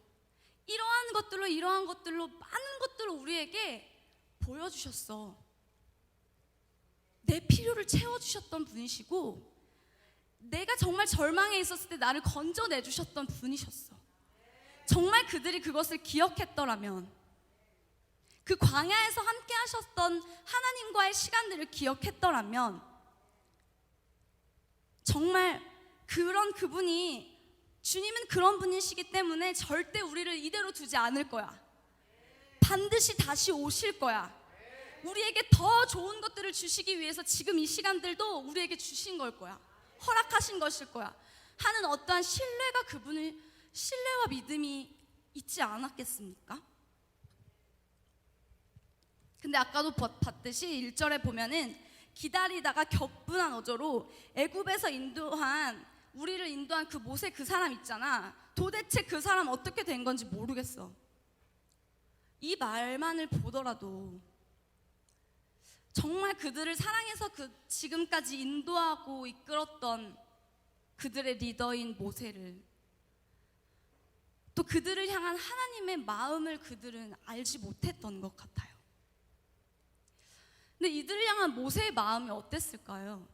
이러한 것들로 많은 것들을 우리에게 보여주셨어. 내 필요를 채워주셨던 분이시고 내가 정말 절망에 있었을 때 나를 건져내주셨던 분이셨어. 정말 그들이 그것을 기억했더라면 그 광야에서 함께 하셨던 하나님과의 시간들을 기억했더라면 정말 주님은 그런 분이시기 때문에 절대 우리를 이대로 두지 않을 거야. 반드시 다시 오실 거야. 우리에게 더 좋은 것들을 주시기 위해서 지금 이 시간들도 우리에게 주신 걸 거야. 허락하신 것일 거야 하는 어떠한 신뢰와 믿음이 있지 않았겠습니까? 근데 아까도 봤듯이 1절에 보면은 기다리다가 격분한 어조로 애굽에서 우리를 인도한 그 모세 그 사람 있잖아. 도대체 그 사람 어떻게 된 건지 모르겠어. 이 말만을 보더라도 정말 그들을 사랑해서 지금까지 인도하고 이끌었던 그들의 리더인 모세를 또 그들을 향한 하나님의 마음을 그들은 알지 못했던 것 같아요. 근데 이들을 향한 모세의 마음이 어땠을까요?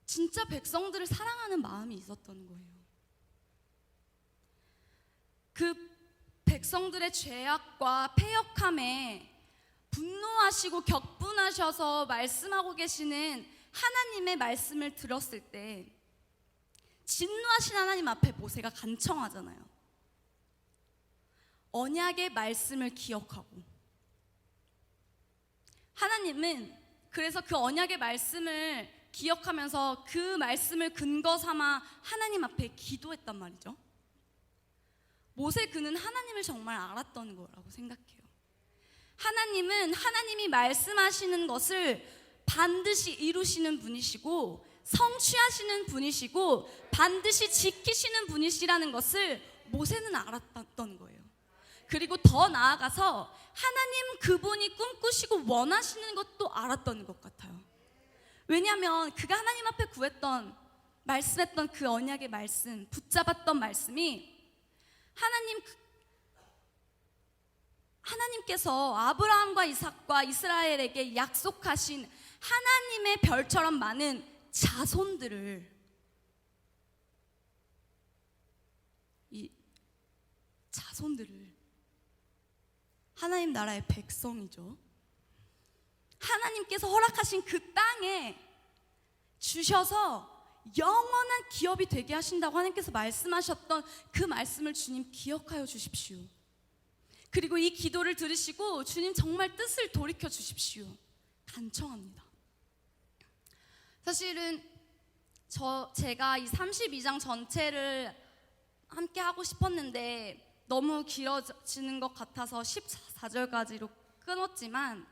진짜 백성들을 사랑하는 마음이 있었던 거예요. 그 백성들의 죄악과 패역함에 분노하시고 격분하셔서 말씀하고 계시는 하나님의 말씀을 들었을 때 진노하신 하나님 앞에 모세가 간청하잖아요. 언약의 말씀을 기억하고 하나님은 그래서 그 언약의 말씀을 기억하면서 그 말씀을 근거 삼아 하나님 앞에 기도했단 말이죠. 모세 그는 하나님을 정말 알았던 거라고 생각해요. 하나님은 하나님이 말씀하시는 것을 반드시 이루시는 분이시고 성취하시는 분이시고 반드시 지키시는 분이시라는 것을 모세는 알았던 거예요. 그리고 더 나아가서 하나님 그분이 꿈꾸시고 원하시는 것도 알았던 것 같아요. 왜냐하면 그가 하나님 앞에 말씀했던 그 언약의 말씀, 붙잡았던 말씀이 하나님께서 아브라함과 이삭과 이스라엘에게 약속하신 하나님의 별처럼 많은 자손들을 하나님 나라의 백성이죠. 하나님께서 허락하신 그 땅에 주셔서 영원한 기업이 되게 하신다고 하나님께서 말씀하셨던 그 말씀을 주님 기억하여 주십시오. 그리고 이 기도를 들으시고 주님 정말 뜻을 돌이켜 주십시오. 간청합니다. 사실은 제가 이 32장 전체를 함께 하고 싶었는데 너무 길어지는 것 같아서 14절까지로 끊었지만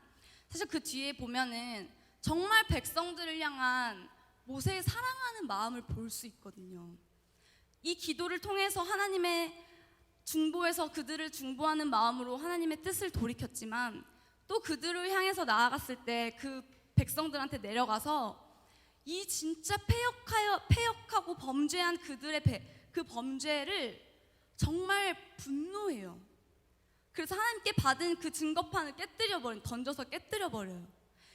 사실 그 뒤에 보면은 정말 백성들을 향한 모세의 사랑하는 마음을 볼 수 있거든요. 이 기도를 통해서 하나님의 중보에서 그들을 중보하는 마음으로 하나님의 뜻을 돌이켰지만 또 그들을 향해서 나아갔을 때 그 백성들한테 내려가서 이 진짜 패역하고 범죄한 그들의 그 범죄를 정말 분노해요. 그래서 하나님께 받은 그 증거판을 던져서 깨뜨려 버려요.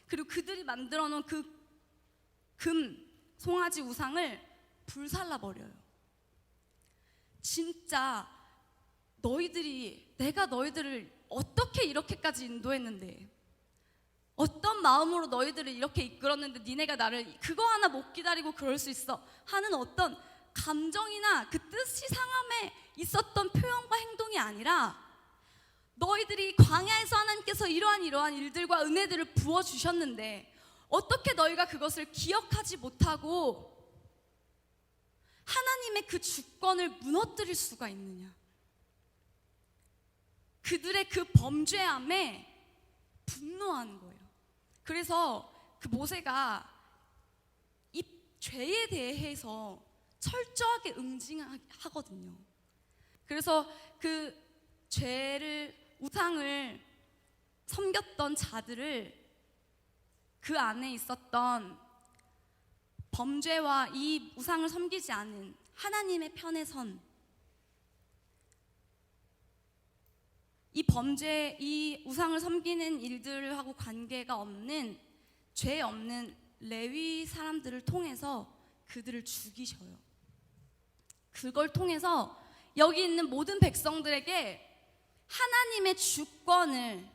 그리고 그들이 만들어 놓은 그 금 송아지 우상을 불살라 버려요. 진짜 내가 너희들을 어떻게 이렇게까지 인도했는데, 어떤 마음으로 너희들을 이렇게 이끌었는데 니네가 나를 그거 하나 못 기다리고 그럴 수 있어 하는 어떤 감정이나 그 뜻이 상함에 있었던 표현과 행동이 아니라, 너희들이 광야에서 하나님께서 이러한 일들과 은혜들을 부어주셨는데 어떻게 너희가 그것을 기억하지 못하고 하나님의 그 주권을 무너뜨릴 수가 있느냐. 그들의 그 범죄함에 분노하는 거예요. 그래서 그 모세가 이 죄에 대해서 철저하게 응징하거든요. 그래서 그 우상을 섬겼던 자들을, 그 안에 있었던 범죄와 이 우상을 섬기지 않은 하나님의 편에 선, 이 우상을 섬기는 일들하고 관계가 없는, 죄 없는 레위 사람들을 통해서 그들을 죽이셔요. 그걸 통해서 여기 있는 모든 백성들에게 하나님의 주권을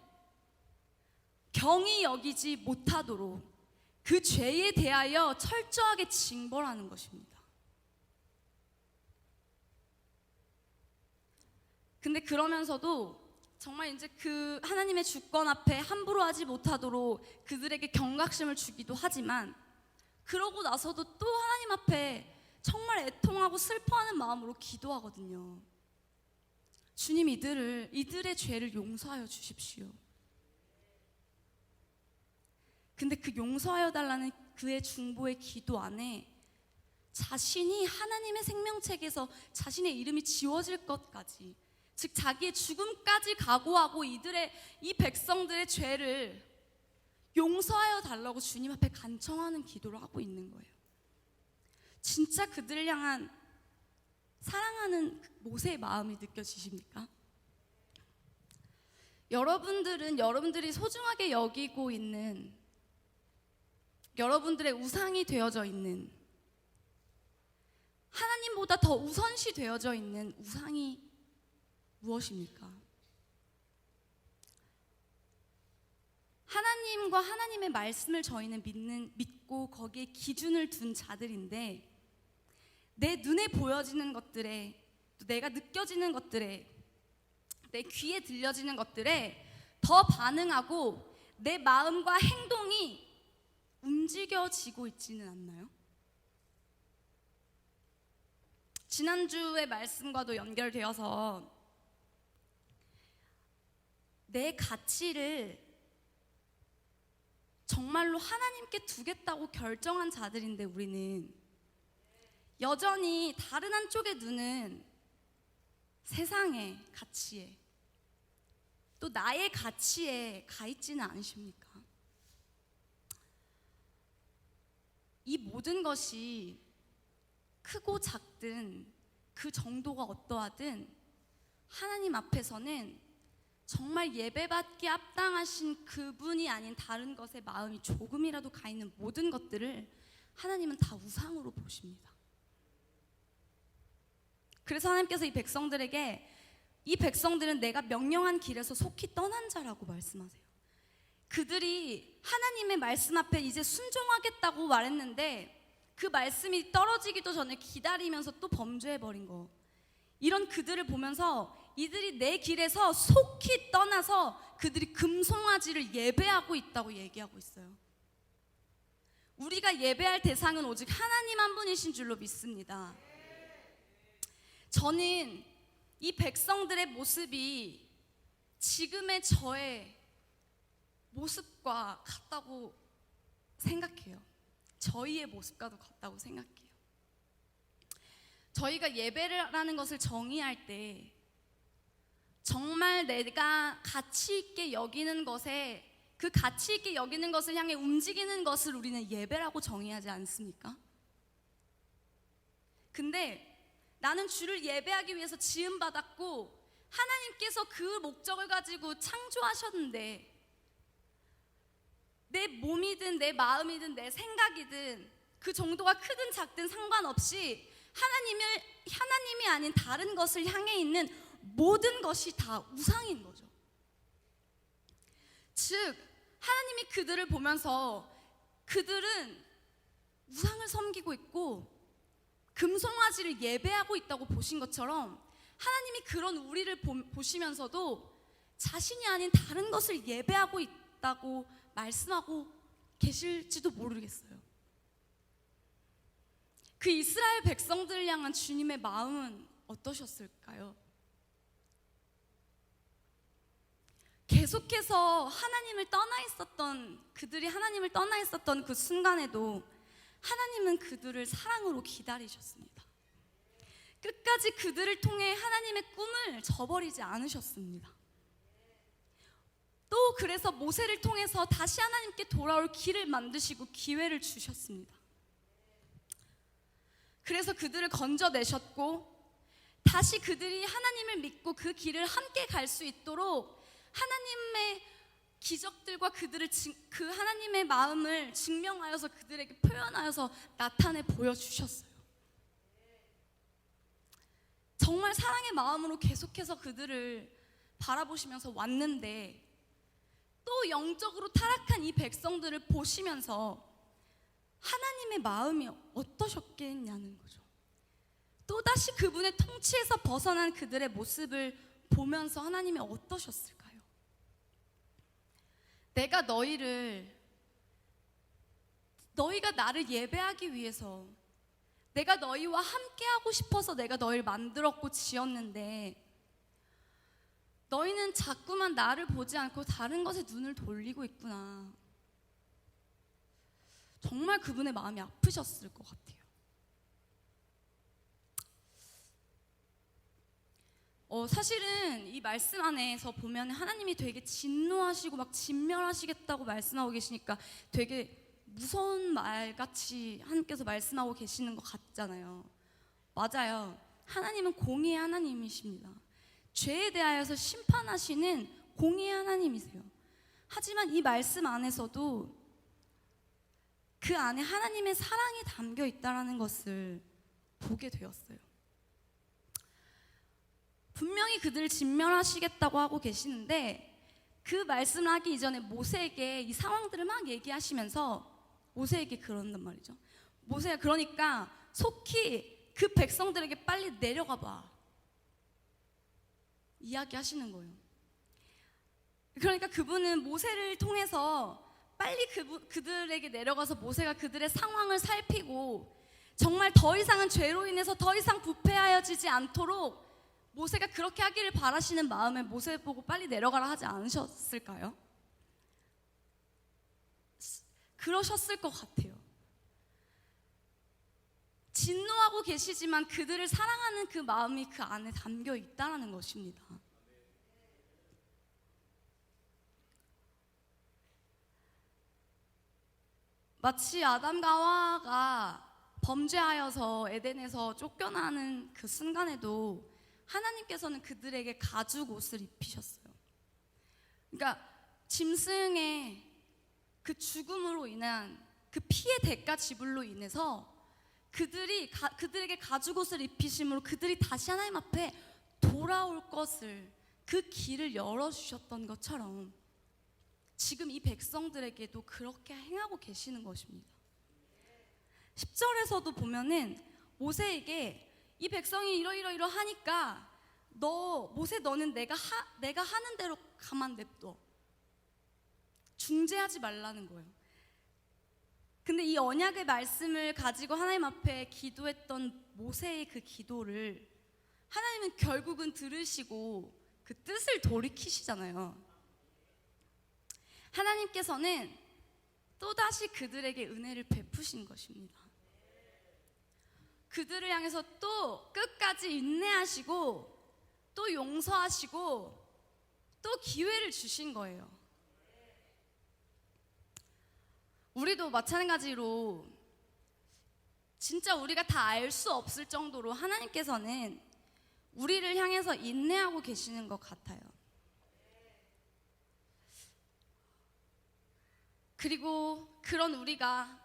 경히 여기지 못하도록 그 죄에 대하여 철저하게 징벌하는 것입니다. 근데 그러면서도 정말 이제 그 하나님의 주권 앞에 함부로 하지 못하도록 그들에게 경각심을 주기도 하지만, 그러고 나서도 또 하나님 앞에 정말 애통하고 슬퍼하는 마음으로 기도하거든요. 주님, 이들의 죄를 용서하여 주십시오. 근데 그 용서하여 달라는 그의 중보의 기도 안에 자신이 하나님의 생명책에서 자신의 이름이 지워질 것까지, 즉 자기의 죽음까지 각오하고 이 백성들의 죄를 용서하여 달라고 주님 앞에 간청하는 기도를 하고 있는 거예요. 진짜 그들을 향한 사랑하는 모세의 마음이 느껴지십니까? 여러분들이 소중하게 여기고 있는, 여러분들의 우상이 되어져 있는, 하나님보다 더 우선시 되어져 있는 우상이 무엇입니까? 하나님과 하나님의 말씀을 저희는 믿고 거기에 기준을 둔 자들인데, 내 눈에 보여지는 것들에, 또 내가 느껴지는 것들에, 내 귀에 들려지는 것들에 더 반응하고 내 마음과 행동이 움직여지고 있지는 않나요? 지난주의 말씀과도 연결되어서 내 가치를 정말로 하나님께 두겠다고 결정한 자들인데, 우리는 여전히 다른 한쪽에 두는 세상의 가치에, 또 나의 가치에 가 있지는 않으십니까? 이 모든 것이 크고 작든 그 정도가 어떠하든 하나님 앞에서는 정말 예배받기 합당하신 그분이 아닌 다른 것에 마음이 조금이라도 가 있는 모든 것들을 하나님은 다 우상으로 보십니다. 그래서 하나님께서 이 백성들은 내가 명령한 길에서 속히 떠난 자라고 말씀하세요. 그들이 하나님의 말씀 앞에 이제 순종하겠다고 말했는데 그 말씀이 떨어지기도 전에 기다리면서 또 범죄해버린 거, 이런 그들을 보면서 이들이 내 길에서 속히 떠나서 그들이 금송아지를 예배하고 있다고 얘기하고 있어요. 우리가 예배할 대상은 오직 하나님 한 분이신 줄로 믿습니다. 저는 이 백성들의 모습이 지금의 저의 모습과 같다고 생각해요. 저희의 모습과도 같다고 생각해요. 저희가 예배라는 것을 정의할 때 정말 내가 가치 있게 여기는 것에, 그 가치 있게 여기는 것을 향해 움직이는 것을 우리는 예배라고 정의하지 않습니까? 근데 나는 주를 예배하기 위해서 지음받았고 하나님께서 그 목적을 가지고 창조하셨는데, 내 몸이든 내 마음이든 내 생각이든 그 정도가 크든 작든 상관없이 하나님이 아닌 다른 것을 향해 있는 모든 것이 다 우상인 거죠. 즉 하나님이 그들을 보면서 그들은 우상을 섬기고 있고 금송아지를 예배하고 있다고 보신 것처럼, 하나님이 그런 우리를 보시면서도 자신이 아닌 다른 것을 예배하고 있다고 말씀하고 계실지도 모르겠어요. 그 이스라엘 백성들을 향한 주님의 마음은 어떠셨을까요? 계속해서 그들이 하나님을 떠나 있었던 그 순간에도 하나님은 그들을 사랑으로 기다리셨습니다. 끝까지 그들을 통해 하나님의 꿈을 저버리지 않으셨습니다. 또 그래서 모세를 통해서 다시 하나님께 돌아올 길을 만드시고 기회를 주셨습니다. 그래서 그들을 건져내셨고 다시 그들이 하나님을 믿고 그 길을 함께 갈 수 있도록 하나님의 기적들과 그 하나님의 마음을 증명하여서 그들에게 표현하여서 나타내 보여주셨어요. 정말 사랑의 마음으로 계속해서 그들을 바라보시면서 왔는데, 또 영적으로 타락한 이 백성들을 보시면서 하나님의 마음이 어떠셨겠냐는 거죠. 또다시 그분의 통치에서 벗어난 그들의 모습을 보면서 하나님이 어떠셨을까요? 너희가 나를 예배하기 위해서, 내가 너희와 함께하고 싶어서 내가 너희를 만들었고 지었는데 너희는 자꾸만 나를 보지 않고 다른 것에 눈을 돌리고 있구나. 정말 그분의 마음이 아프셨을 것 같아요. 사실은 이 말씀 안에서 보면 하나님이 되게 진노하시고 막 진멸하시겠다고 말씀하고 계시니까 되게 무서운 말같이 하나님께서 말씀하고 계시는 것 같잖아요. 맞아요. 하나님은 공의의 하나님이십니다. 죄에 대하여서 심판하시는 공의의 하나님이세요. 하지만 이 말씀 안에서도 그 안에 하나님의 사랑이 담겨 있다는 것을 보게 되었어요. 분명히 그들을 진멸하시겠다고 하고 계시는데, 그 말씀을 하기 이전에 모세에게 이 상황들을 막 얘기하시면서 모세에게 그런단 말이죠. 모세야, 그러니까 속히 그 백성들에게 빨리 내려가 봐, 이야기하시는 거예요. 그러니까 그분은 모세를 통해서 빨리 그들에게 내려가서 모세가 그들의 상황을 살피고 정말 더 이상은 죄로 인해서 더 이상 부패하여지지 않도록 모세가 그렇게 하기를 바라시는 마음에 모세 보고 빨리 내려가라 하지 않으셨을까요? 그러셨을 것 같아요. 진노하고 계시지만 그들을 사랑하는 그 마음이 그 안에 담겨 있다는 것입니다. 마치 아담과 하와가 범죄하여서 에덴에서 쫓겨나는 그 순간에도 하나님께서는 그들에게 가죽 옷을 입히셨어요. 그러니까 짐승의 그 죽음으로 인한 그 피의 대가 지불로 인해서 그들에게 가죽 옷을 입히심으로 그들이 다시 하나님 앞에 돌아올 것을, 그 길을 열어주셨던 것처럼 지금 이 백성들에게도 그렇게 행하고 계시는 것입니다. 10절에서도 보면은 모세에게 이 백성이 이러 하니까 모세 너는 내가 하는 대로 가만 냅둬. 중재하지 말라는 거예요. 근데 이 언약의 말씀을 가지고 하나님 앞에 기도했던 모세의 그 기도를 하나님은 결국은 들으시고 그 뜻을 돌이키시잖아요. 하나님께서는 또다시 그들에게 은혜를 베푸신 것입니다. 그들을 향해서 또 끝까지 인내하시고 또 용서하시고 또 기회를 주신 거예요. 우리도 마찬가지로 진짜 우리가 다 알 수 없을 정도로 하나님께서는 우리를 향해서 인내하고 계시는 것 같아요. 그리고 그런 우리가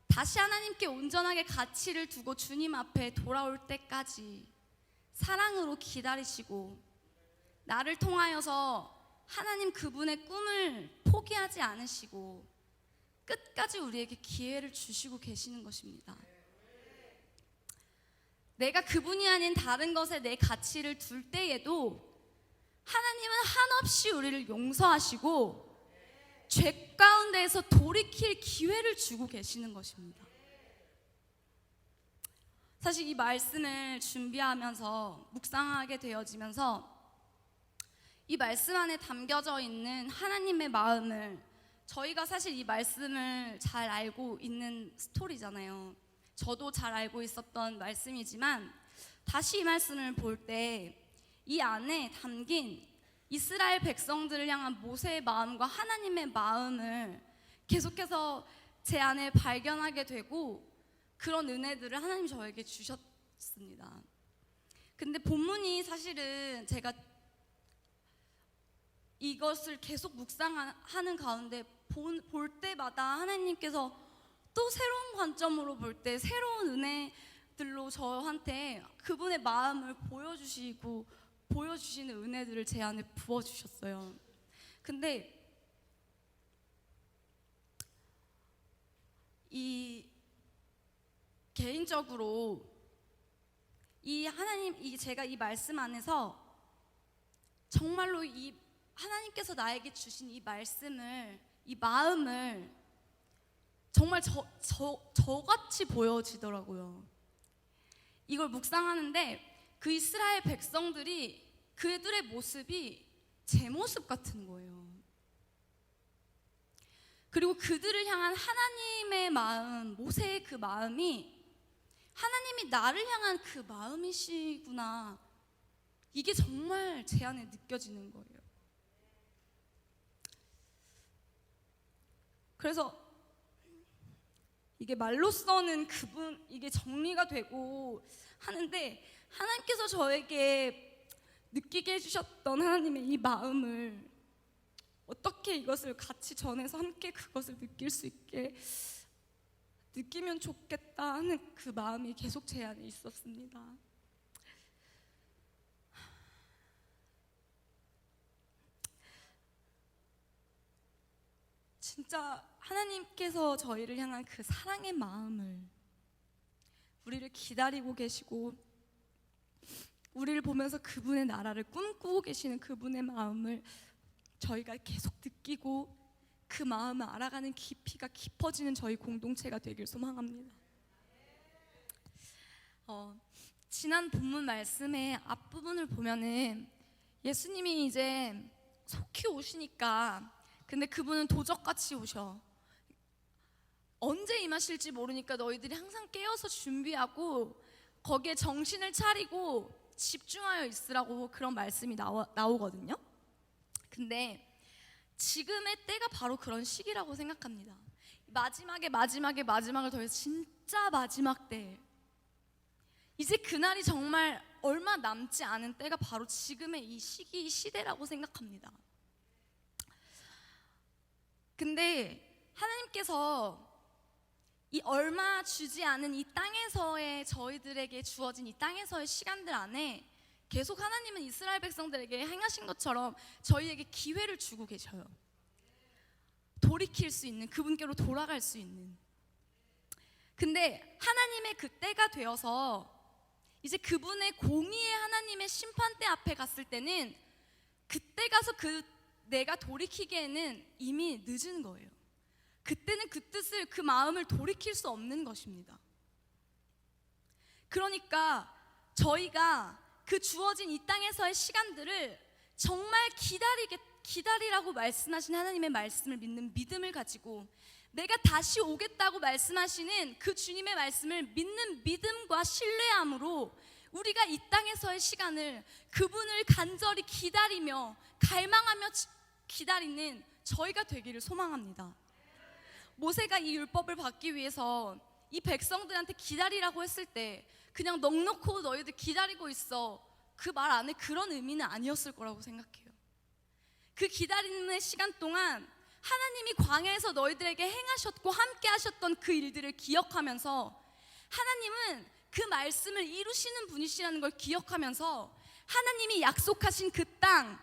다시 하나님께 온전하게 가치를 두고 주님 앞에 돌아올 때까지 사랑으로 기다리시고 나를 통하여서 하나님 그분의 꿈을 포기하지 않으시고 끝까지 우리에게 기회를 주시고 계시는 것입니다. 내가 그분이 아닌 다른 것에 내 가치를 둘 때에도 하나님은 한없이 우리를 용서하시고 죄 가운데에서 돌이킬 기회를 주고 계시는 것입니다. 사실 이 말씀을 준비하면서 묵상하게 되어지면서 이 말씀 안에 담겨져 있는 하나님의 마음을, 저희가 사실 이 말씀을 잘 알고 있는 스토리잖아요. 저도 잘 알고 있었던 말씀이지만 다시 이 말씀을 볼 때 이 안에 담긴 이스라엘 백성들을 향한 모세의 마음과 하나님의 마음을 계속해서 제 안에 발견하게 되고 그런 은혜들을 하나님이 저에게 주셨습니다. 근데 본문이 사실은 제가 이것을 계속 묵상하는 가운데 볼 때마다 하나님께서 또 새로운 관점으로 볼 때 새로운 은혜들로 저한테 그분의 마음을 보여주시는 은혜들을 제 안에 부어주셨어요. 근데 이 개인적으로 제가 이 말씀 안에서 정말로 이 하나님께서 나에게 주신 이 말씀을, 이 마음을 정말 저같이 보여지더라고요. 이걸 묵상하는데 그 이스라엘 백성들이, 그들의 모습이 제 모습 같은 거예요. 그리고 그들을 향한 하나님의 마음, 모세의 그 마음이 하나님이 나를 향한 그 마음이시구나, 이게 정말 제 안에 느껴지는 거예요. 그래서 이게 말로써는 이게 정리가 되고 하는데 하나님께서 저에게 느끼게 해주셨던 하나님의 이 마음을 어떻게 이것을 같이 전해서 함께 그것을 느낄 수 있게 느끼면 좋겠다 하는 그 마음이 계속 제 안에 있었습니다. 진짜 하나님께서 저희를 향한 그 사랑의 마음을, 우리를 기다리고 계시고 우리를 보면서 그분의 나라를 꿈꾸고 계시는 그분의 마음을 저희가 계속 느끼고 그 마음을 알아가는 깊이가 깊어지는 저희 공동체가 되길 소망합니다. 지난 본문 말씀의 앞부분을 보면은 예수님이 이제 속히 오시니까, 근데 그분은 도적같이 오셔. 언제 임하실지 모르니까 너희들이 항상 깨어서 준비하고 거기에 정신을 차리고 집중하여 있으라고 그런 말씀이 나오거든요. 근데 지금의 때가 바로 그런 시기라고 생각합니다. 마지막을 더해서 진짜 마지막 때, 이제 그날이 정말 얼마 남지 않은 때가 바로 지금의 이 시대라고 생각합니다. 근데 하나님께서 이 얼마 주지 않은 이 땅에서의, 저희들에게 주어진 이 땅에서의 시간들 안에 계속 하나님은 이스라엘 백성들에게 행하신 것처럼 저희에게 기회를 주고 계셔요. 돌이킬 수 있는, 그분께로 돌아갈 수 있는. 근데 하나님의 그 때가 되어서 이제 그분의 공의의 하나님의 심판대 앞에 갔을 때는 그때 가서 내가 돌이키기에는 이미 늦은 거예요. 그때는 그 뜻을, 그 마음을 돌이킬 수 없는 것입니다. 그러니까 저희가 그 주어진 이 땅에서의 시간들을 정말 기다리라고 말씀하신 하나님의 말씀을 믿는 믿음을 가지고, 내가 다시 오겠다고 말씀하시는 그 주님의 말씀을 믿는 믿음과 신뢰함으로 우리가 이 땅에서의 시간을 그분을 간절히 기다리며 갈망하며 기다리는 저희가 되기를 소망합니다. 모세가 이 율법을 받기 위해서 이 백성들한테 기다리라고 했을 때 그냥 넋놓고 너희들 기다리고 있어, 그 말 안에 그런 의미는 아니었을 거라고 생각해요. 그 기다리는 시간 동안 하나님이 광야에서 너희들에게 행하셨고 함께 하셨던 그 일들을 기억하면서, 하나님은 그 말씀을 이루시는 분이시라는 걸 기억하면서 하나님이 약속하신 그 땅,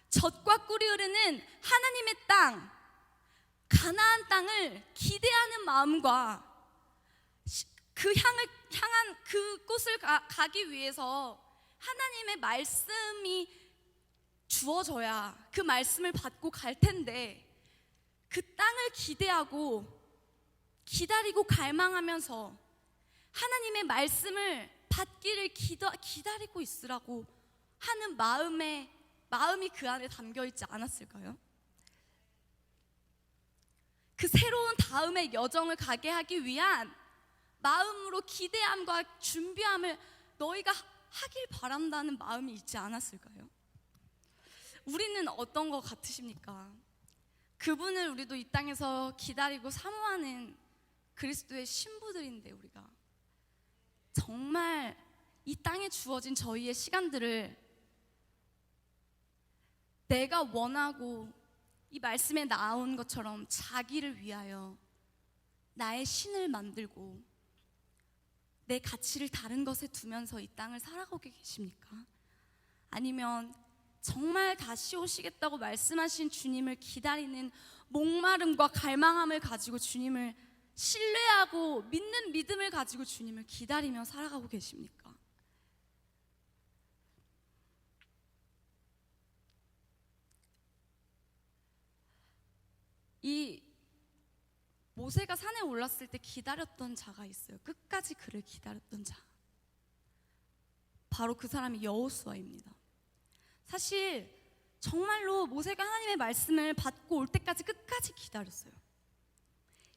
젖과 꿀이 흐르는 하나님의 땅, 가나안 땅을 기대하는 마음과 그 향한 그곳을 가기 위해서 하나님의 말씀이 주어져야 그 말씀을 받고 갈 텐데, 그 땅을 기대하고 기다리고 갈망하면서 하나님의 말씀을 받기를 기다리고 있으라고 하는 마음이 그 안에 담겨 있지 않았을까요? 그 새로운 다음의 여정을 가게 하기 위한 마음으로 기대함과 준비함을 너희가 하길 바란다는 마음이 있지 않았을까요? 우리는 어떤 것 같으십니까? 그분을 우리도 이 땅에서 기다리고 사모하는 그리스도의 신부들인데, 우리가 정말 이 땅에 주어진 저희의 시간들을 내가 원하고 이 말씀에 나온 것처럼 자기를 위하여 나의 신을 만들고 내 가치를 다른 것에 두면서 이 땅을 살아가고 계십니까? 아니면 정말 다시 오시겠다고 말씀하신 주님을 기다리는 목마름과 갈망함을 가지고 주님을 신뢰하고 믿는 믿음을 가지고 주님을 기다리며 살아가고 계십니까? 이 모세가 산에 올랐을 때 기다렸던 자가 있어요. 끝까지 그를 기다렸던 자. 바로 그 사람이 여호수아입니다. 사실 정말로 모세가 하나님의 말씀을 받고 올 때까지 끝까지 기다렸어요.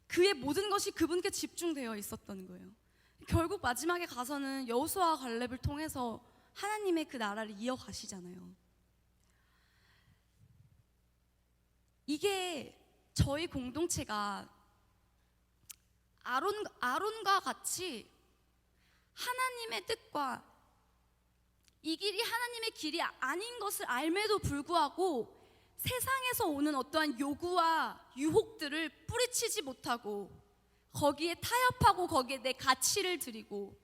그의 모든 것이 그분께 집중되어 있었던 거예요. 결국 마지막에 가서는 여호수아와 갈렙을 통해서 하나님의 그 나라를 이어가시잖아요. 이게 저희 공동체가 아론과 같이 하나님의 뜻과 이 길이 하나님의 길이 아닌 것을 알매도 불구하고 세상에서 오는 어떠한 요구와 유혹들을 뿌리치지 못하고 거기에 타협하고 거기에 내 가치를 드리고,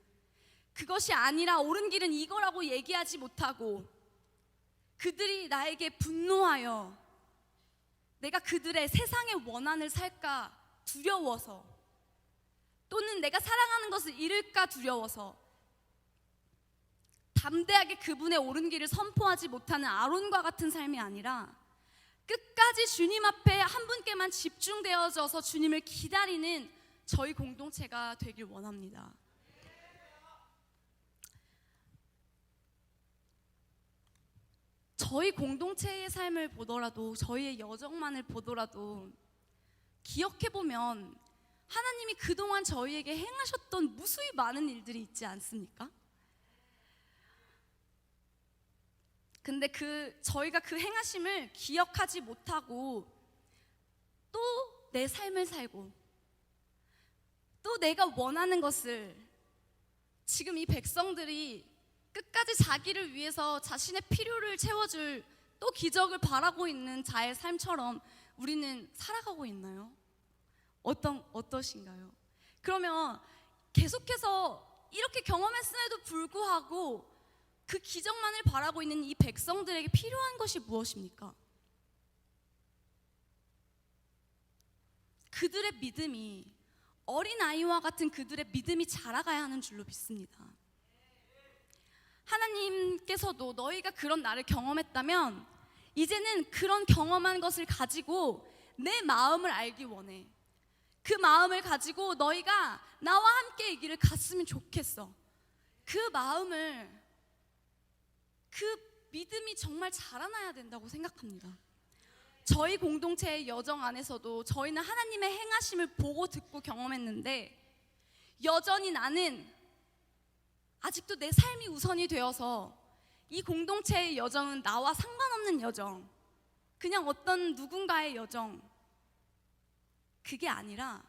그것이 아니라 옳은 길은 이거라고 얘기하지 못하고, 그들이 나에게 분노하여 내가 그들의 세상의 원한을 살까 두려워서, 또는 내가 사랑하는 것을 잃을까 두려워서 담대하게 그분의 옳은 길을 선포하지 못하는 아론과 같은 삶이 아니라 끝까지 주님 앞에 한 분께만 집중되어져서 주님을 기다리는 저희 공동체가 되길 원합니다. 저희 공동체의 삶을 보더라도, 저희의 여정만을 보더라도 기억해보면 하나님이 그동안 저희에게 행하셨던 무수히 많은 일들이 있지 않습니까? 근데 저희가 그 행하심을 기억하지 못하고 또 내 삶을 살고 또 내가 원하는 것을, 지금 이 백성들이 끝까지 자기를 위해서 자신의 필요를 채워줄 또 기적을 바라고 있는 자의 삶처럼 우리는 살아가고 있나요? 어떠신가요? 그러면 계속해서 이렇게 경험했음에도 불구하고 그 기적만을 바라고 있는 이 백성들에게 필요한 것이 무엇입니까? 그들의 믿음이, 어린아이와 같은 그들의 믿음이 자라가야 하는 줄로 믿습니다. 하나님께서도 너희가 그런 나를 경험했다면 이제는 그런 경험한 것을 가지고 내 마음을 알기 원해. 그 마음을 가지고 너희가 나와 함께 이 길을 갔으면 좋겠어. 그 마음을 그 믿음이 정말 자라나야 된다고 생각합니다. 저희 공동체의 여정 안에서도 저희는 하나님의 행하심을 보고 듣고 경험했는데 여전히 나는 아직도 내 삶이 우선이 되어서 이 공동체의 여정은 나와 상관없는 여정, 그냥 어떤 누군가의 여정, 그게 아니라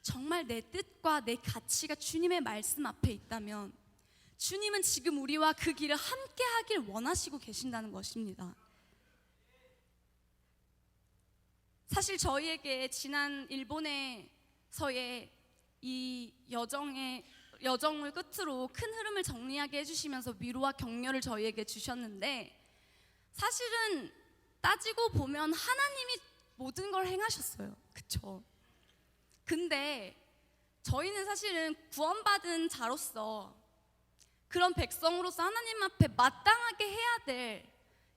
정말 내 뜻과 내 가치가 주님의 말씀 앞에 있다면 주님은 지금 우리와 그 길을 함께 하길 원하시고 계신다는 것입니다. 사실 저희에게 지난 일본에서의 이 여정을 끝으로 큰 흐름을 정리하게 해주시면서 위로와 격려를 저희에게 주셨는데, 사실은 따지고 보면 하나님이 모든 걸 행하셨어요. 그쵸? 근데 저희는 사실은 구원받은 자로서, 그런 백성으로서 하나님 앞에 마땅하게 해야 될,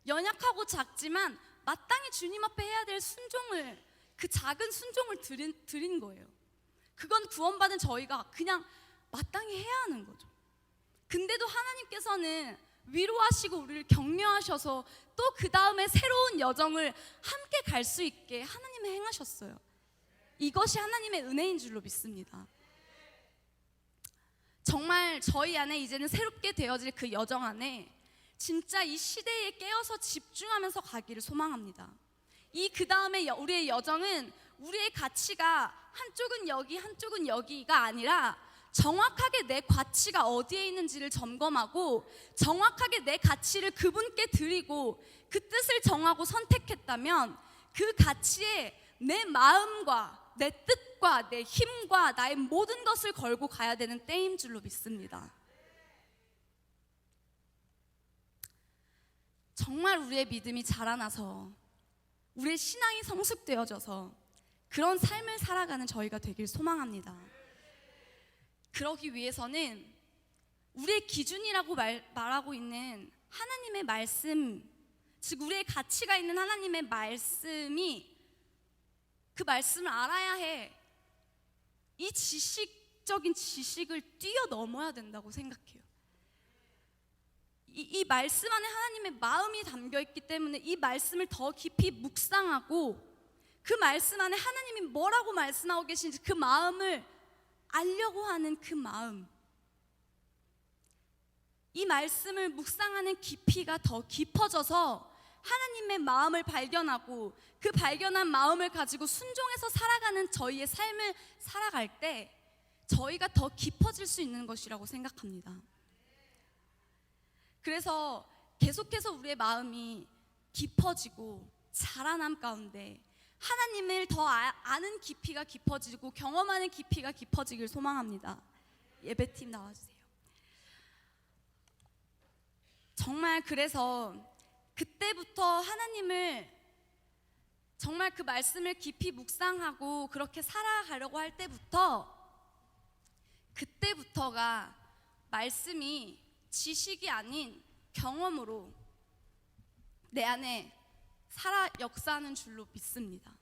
연약하고 작지만 마땅히 주님 앞에 해야 될 순종을, 그 작은 순종을 드린 거예요. 그건 구원받은 저희가 그냥 마땅히 해야 하는 거죠. 근데도 하나님께서는 위로하시고 우리를 격려하셔서 또 그 다음에 새로운 여정을 함께 갈 수 있게 하나님이 행하셨어요. 이것이 하나님의 은혜인 줄로 믿습니다. 정말 저희 안에 이제는 새롭게 되어질 그 여정 안에 진짜 이 시대에 깨어서 집중하면서 가기를 소망합니다. 이 그 다음에 우리의 여정은 우리의 가치가 한쪽은 여기 한쪽은 여기가 아니라 정확하게 내 가치가 어디에 있는지를 점검하고 정확하게 내 가치를 그분께 드리고 그 뜻을 정하고 선택했다면 그 가치에 내 마음과 내 뜻과 내 힘과 나의 모든 것을 걸고 가야 되는 때인 줄로 믿습니다. 정말 우리의 믿음이 자라나서 우리의 신앙이 성숙되어져서 그런 삶을 살아가는 저희가 되길 소망합니다. 그러기 위해서는 우리의 기준이라고 말하고 있는 하나님의 말씀, 즉 우리의 가치가 있는 하나님의 말씀이, 그 말씀을 알아야 해. 이 지식적인 지식을 뛰어넘어야 된다고 생각해요. 이 말씀 안에 하나님의 마음이 담겨있기 때문에 이 말씀을 더 깊이 묵상하고 그 말씀 안에 하나님이 뭐라고 말씀하고 계신지 그 마음을 알려고 하는 그 마음, 이 말씀을 묵상하는 깊이가 더 깊어져서 하나님의 마음을 발견하고 그 발견한 마음을 가지고 순종해서 살아가는 저희의 삶을 살아갈 때 저희가 더 깊어질 수 있는 것이라고 생각합니다. 그래서 계속해서 우리의 마음이 깊어지고 자라남 가운데 하나님을 더 아는 깊이가 깊어지고 경험하는 깊이가 깊어지길 소망합니다. 예배팀 나와주세요. 정말 그래서 그때부터 하나님을 정말 그 말씀을 깊이 묵상하고 그렇게 살아가려고 할 그때부터가 말씀이 지식이 아닌 경험으로 내 안에 살아 역사하는 줄로 믿습니다.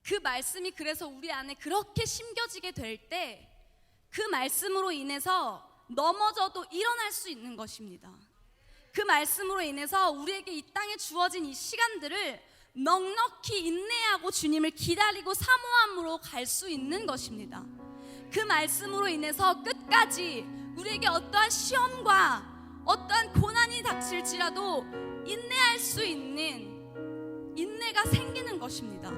그 말씀이 그래서 우리 안에 그렇게 심겨지게 될 때 그 말씀으로 인해서 넘어져도 일어날 수 있는 것입니다. 그 말씀으로 인해서 우리에게 이 땅에 주어진 이 시간들을 넉넉히 인내하고 주님을 기다리고 사모함으로 갈 수 있는 것입니다. 그 말씀으로 인해서 끝까지 우리에게 어떠한 시험과 어떠한 고난이 닥칠지라도 인내할 수 있는 인내가 생기는 것입니다.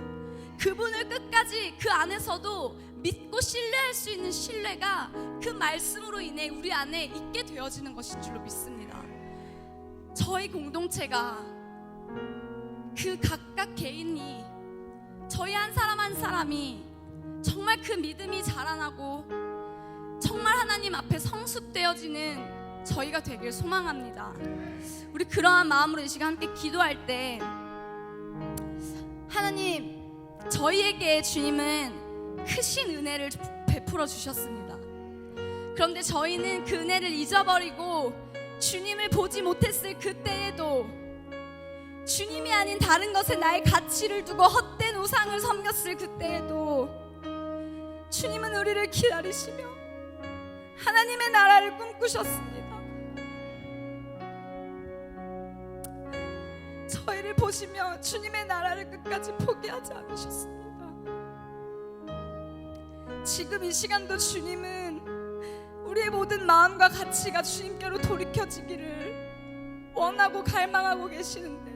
그분을 끝까지 그 안에서도 믿고 신뢰할 수 있는 신뢰가 그 말씀으로 인해 우리 안에 있게 되어지는 것인 줄로 믿습니다. 저희 공동체가 그 각각 개인이 저희 한 사람 한 사람이 정말 그 믿음이 자라나고 정말 하나님 앞에 성숙되어지는 저희가 되길 소망합니다. 우리 그러한 마음으로 이 시간 함께 기도할 때 하나님, 저희에게 주님은 크신 은혜를 베풀어 주셨습니다. 그런데 저희는 그 은혜를 잊어버리고 주님을 보지 못했을 그때에도 주님이 아닌 다른 것에 나의 가치를 두고 헛된 우상을 섬겼을 그때에도 주님은 우리를 기다리시며 하나님의 나라를 꿈꾸셨습니다. 보시며 주님의 나라를 끝까지 포기하지 않으셨습니다. 지금 이 시간도 주님은 우리의 모든 마음과 가치가 주님께로 돌이켜지기를 원하고 갈망하고 계시는데,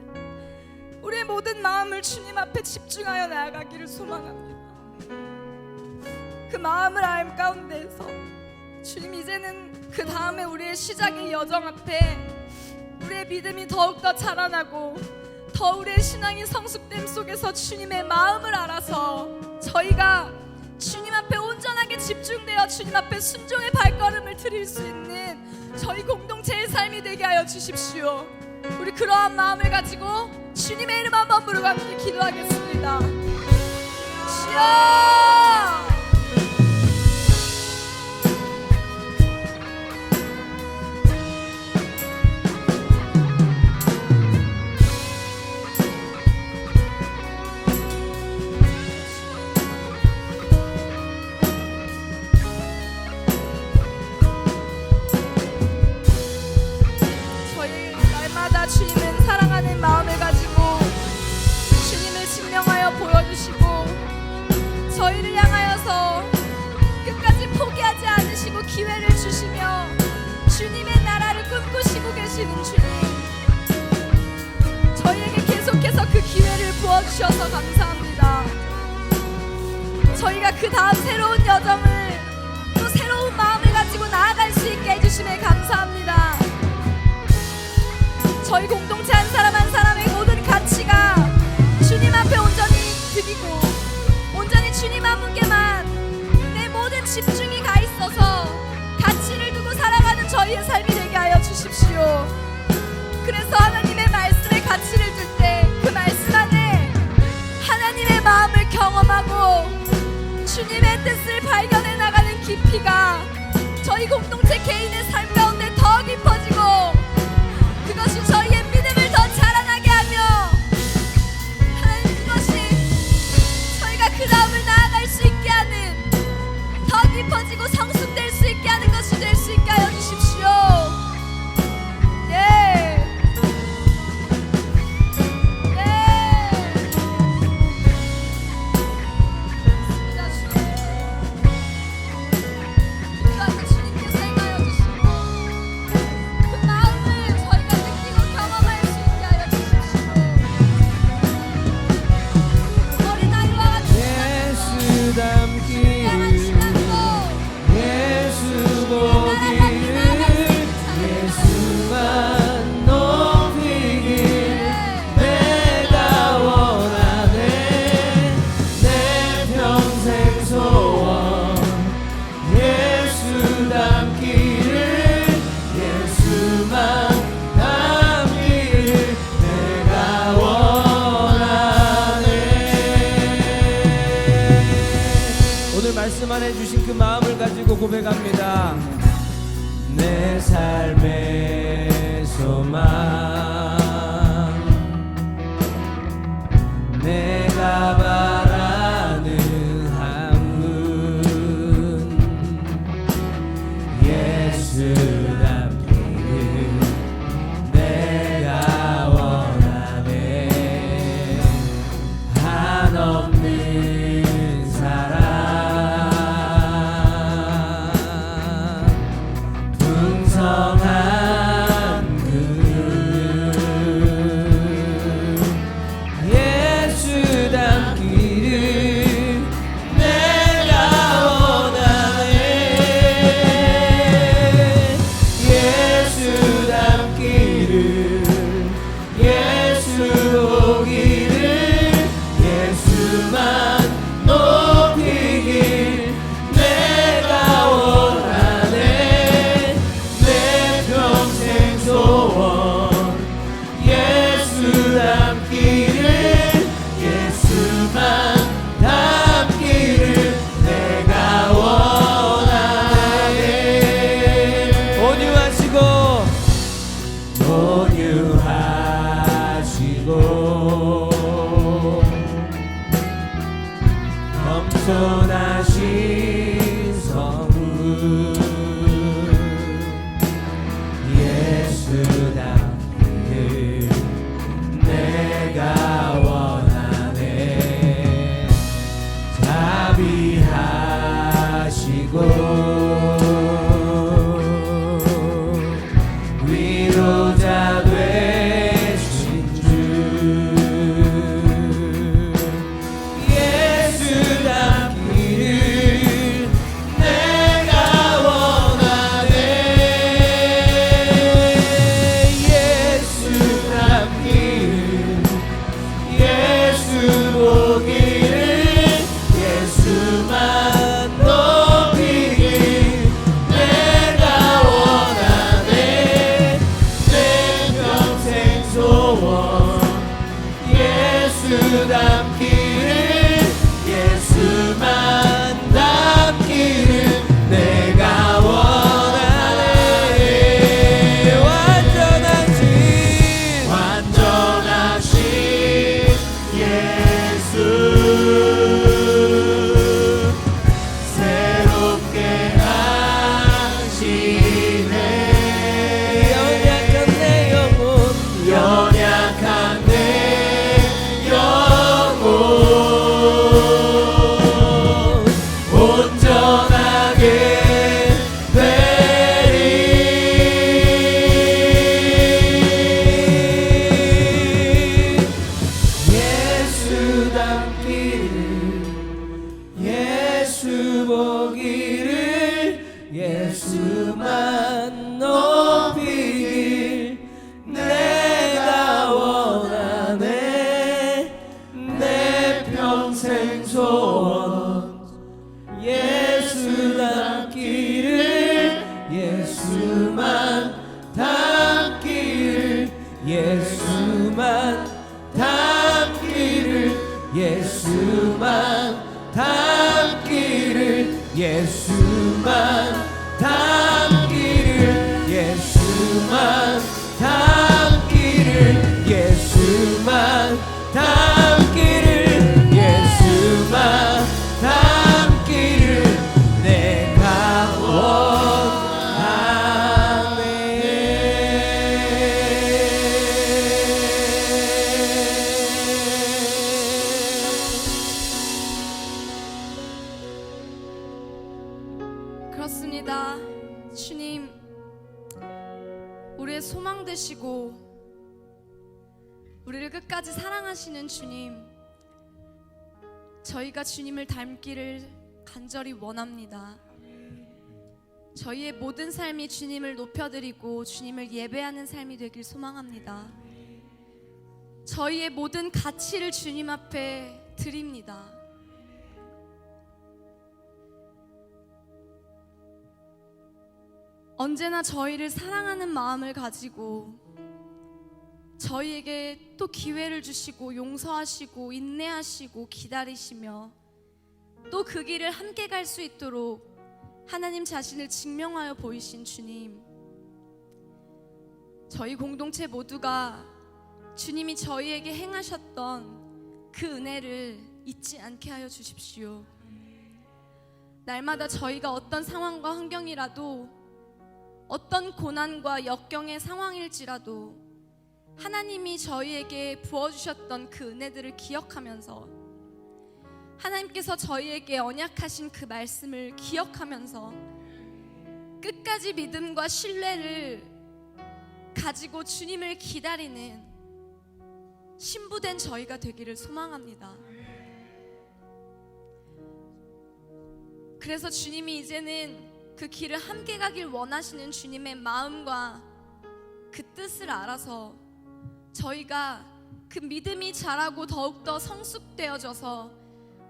우리의 모든 마음을 주님 앞에 집중하여 나아가기를 소망합니다. 그 마음을 알 가운데에서 주님, 이제는 그 다음에 우리의 시작의 여정 앞에 우리의 믿음이 더욱더 자라나고 더 우리의 신앙이 성숙됨 속에서 주님의 마음을 알아서 저희가 주님 앞에 온전하게 집중되어 주님 앞에 순종의 발걸음을 드릴 수 있는 저희 공동체의 삶이 되게 하여 주십시오. 우리 그러한 마음을 가지고 주님의 이름 한번 부르고 함께 기도하겠습니다. 주여! 주님은 사랑하는 마음을 가지고 주님을 증명하여 보여주시고 저희를 향하여서 끝까지 포기하지 않으시고 기회를 주시며 주님의 나라를 꿈꾸시고 계시는 주님, 저희에게 계속해서 그 기회를 부어주셔서 감사합니다. 저희가 그 다음 새로운 여정을 또 새로운 마음을 가지고 나아갈 수 있게 해주심에 감사합니다. 저희 공동체 한 사람 한 사람의 모든 가치가 주님 앞에 온전히 드리고 온전히 주님 한 분께만 내 모든 집중이 가 있어서 가치를 두고 살아가는 저희의 삶이 되게 하여 주십시오. 그래서 하나님의 말씀에 가치를 둘 때 그 말씀 안에 하나님의 마음을 경험하고 주님의 뜻을 발견해 나가는 깊이가 저희 공동체 개인의 삶 가운데 더 깊어지고 그것이 저희의 믿음을 더 자라나게 하며 하나님, 그것이 저희가 그 다음을 나아갈 수 있게 하는 더 깊어지고 성숙될 수 있게 하는 것이 될 수 있게 하여 주십시오. 예. 말씀 안에 주신 그 마음을 가지고 고백합니다. 내 삶의 소망, 내가 바라는 한분 예수답기를 내가 원하네. 한없는 사랑 풍성한 그 예수 닮기를 내가 원하네. 예수 닮기를 예수 오기를 예수만 높이길 내가 원하네. 내 평생 소원 예수 닮기를 예수만 닮기를 내가 원하네. 온유하시고 겸손하신 성은 예수 닮기를 내가 보기를 예수만 높이길 내가 원하네. 내 평생 소원 예수 닮기를 예수만 닮기를 예수만 닮기를 예수만 닮기를 예수만 닮기를 예수만 닮기를 예수만 닮기를 예수만 닮기를 내가 그렇습니다. 주님, 우리의 소망 되시고 우리를 끝까지 사랑하시는 주님, 저희가 주님을 닮기를 간절히 원합니다. 저희의 모든 삶이 주님을 높여드리고 주님을 예배하는 삶이 되길 소망합니다. 저희의 모든 가치를 주님 앞에 드립니다. 언제나 저희를 사랑하는 마음을 가지고 저희에게 또 기회를 주시고 용서하시고 인내하시고 기다리시며 또 그 길을 함께 갈 수 있도록 하나님 자신을 증명하여 보이신 주님, 저희 공동체 모두가 주님이 저희에게 행하셨던 그 은혜를 잊지 않게 하여 주십시오. 날마다 저희가 어떤 상황과 환경이라도 어떤 고난과 역경의 상황일지라도 하나님이 저희에게 부어주셨던 그 은혜들을 기억하면서 하나님께서 저희에게 언약하신 그 말씀을 기억하면서 끝까지 믿음과 신뢰를 가지고 주님을 기다리는 신부된 저희가 되기를 소망합니다. 그래서 주님이 이제는 그 길을 함께 가길 원하시는 주님의 마음과 그 뜻을 알아서 저희가 그 믿음이 자라고 더욱더 성숙되어져서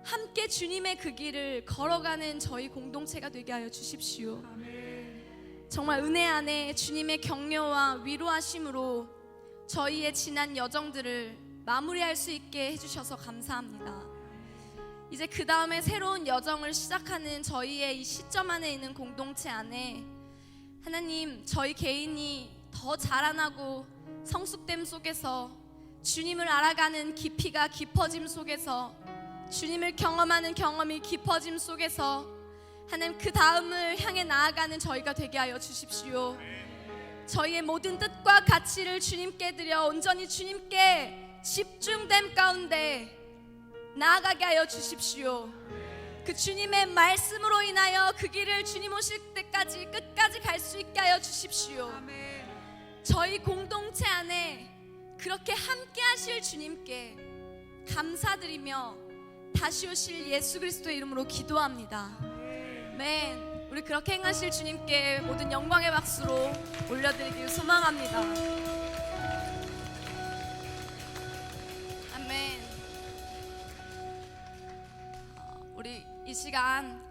함께 주님의 그 길을 걸어가는 저희 공동체가 되게 하여 주십시오. 정말 은혜 안에 주님의 격려와 위로하심으로 저희의 지난 여정들을 마무리할 수 있게 해주셔서 감사합니다. 이제 그 다음에 새로운 여정을 시작하는 저희의 이 시점 안에 있는 공동체 안에 하나님, 저희 개인이 더 자라나고 성숙됨 속에서 주님을 알아가는 깊이가 깊어짐 속에서 주님을 경험하는 경험이 깊어짐 속에서 하나님, 그 다음을 향해 나아가는 저희가 되게 하여 주십시오. 저희의 모든 뜻과 가치를 주님께 드려 온전히 주님께 집중됨 가운데 나아가게 하여 주십시오. 그 주님의 말씀으로 인하여 그 길을 주님 오실 때까지 끝까지 갈 수 있게 하여 주십시오. 저희 공동체 안에 그렇게 함께 하실 주님께 감사드리며 다시 오실 예수 그리스도의 이름으로 기도합니다. 아멘. 우리 그렇게 행하실 주님께 모든 영광의 박수로 올려드리길 소망합니다. 아멘. 우리 이 시간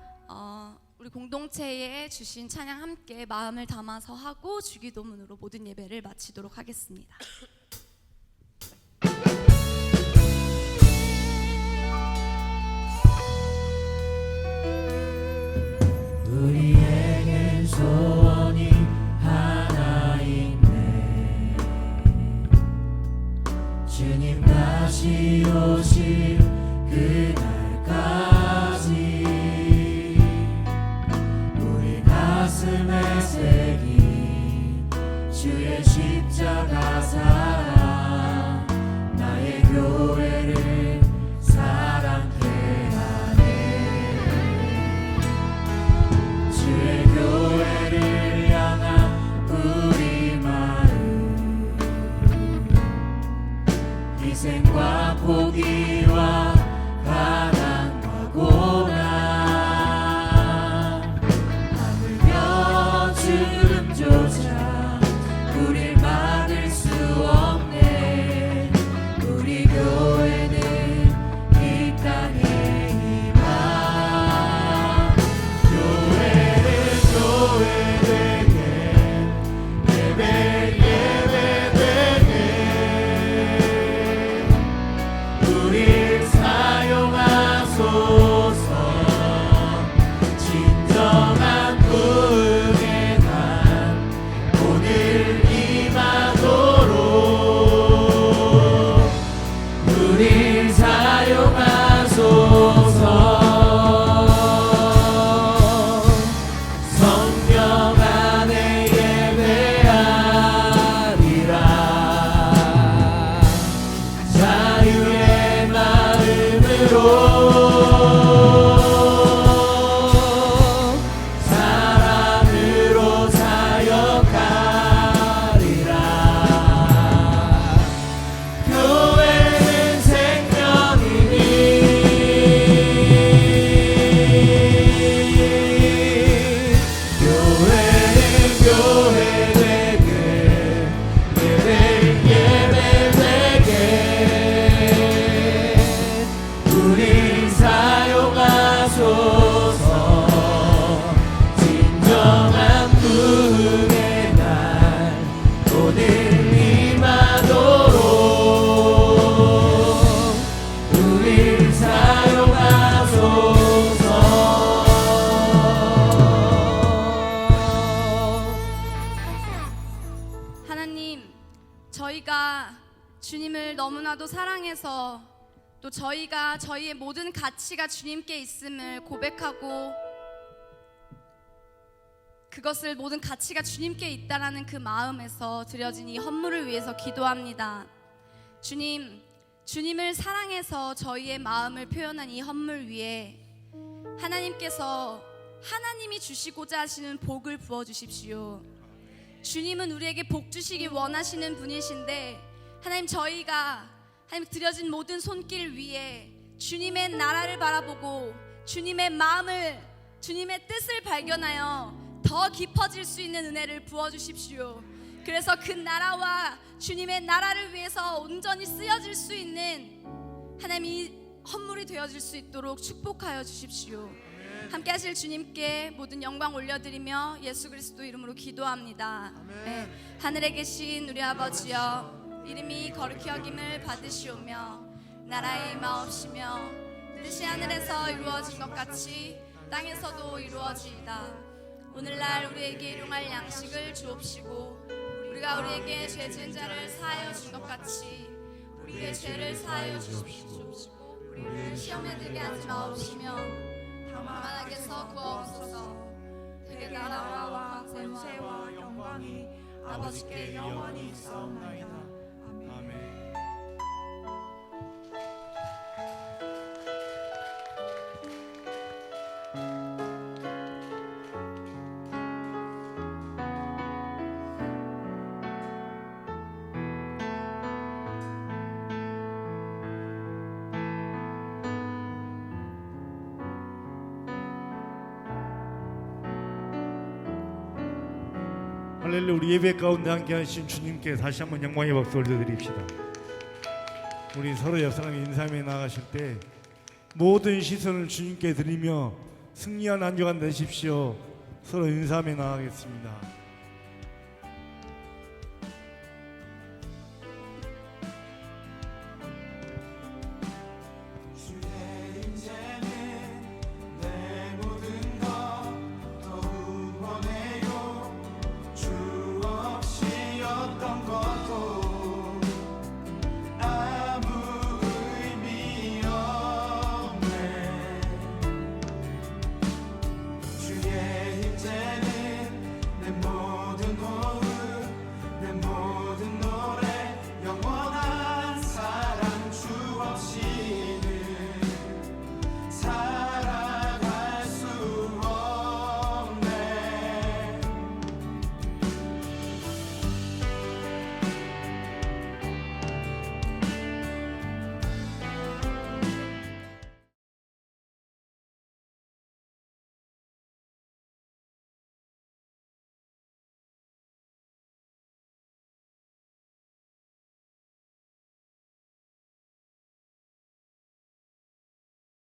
우리 공동체에 주신 찬양 함께 마음을 담아서 하고 주기도문으로 모든 예배를 마치도록 하겠습니다. 우리에겐 소원이 하나 있네. 주님 다시 오실 그날까지 우리 가슴에 새긴 주의 십자가 사랑, 나의 주님을 너무나도 사랑해서 또 저희의 모든 가치가 주님께 있음을 고백하고 그것을 모든 가치가 주님께 있다라는 그 마음에서 드려진 이 헌물을 위해서 기도합니다. 주님을 사랑해서 저희의 마음을 표현한 이 헌물 위에 하나님께서 하나님이 주시고자 하시는 복을 부어 주십시오. 주님은 우리에게 복 주시기 원하시는 분이신데 저희가 드려진 모든 손길 위에 주님의 나라를 바라보고 주님의 마음을, 주님의 뜻을 발견하여 더 깊어질 수 있는 은혜를 부어 주십시오. 그래서 그 나라와 주님의 나라를 위해서 온전히 쓰여질 수 있는 이 헌물이 되어질 수 있도록 축복하여 주십시오. 함께 하실 주님께 모든 영광 올려드리며 예수 그리스도 이름으로 기도합니다. 네. 하늘에 계신 우리 아버지여, 이름이 거룩히 여김을 받으시오며 나라의 임하옵시며 뜻이 하늘에서 이루어진 것 같이 땅에서도 이루어지이다. 오늘날 우리에게 일용할 양식을 주옵시고 우리가 우리에게 죄 지은 자를 사하여 준 것 같이 우리의 죄를 사하여 주옵시고 우리를 시험에 들게 하지 마옵시며 다만 악에서 구하옵소서. 그의 나라와 권세와 영광이 아버지께 영원히 있사옵나이다. 아멘. 할렐루야. 우리 예배 가운데 함께 하신 주님께 다시 한번 영광의 박수 올려드립시다. 우리 서로 옆사람이 인사하며 나가실 때 모든 시선을 주님께 드리며 승리한 한 주간 되십시오. 서로 인사하며 나가겠습니다.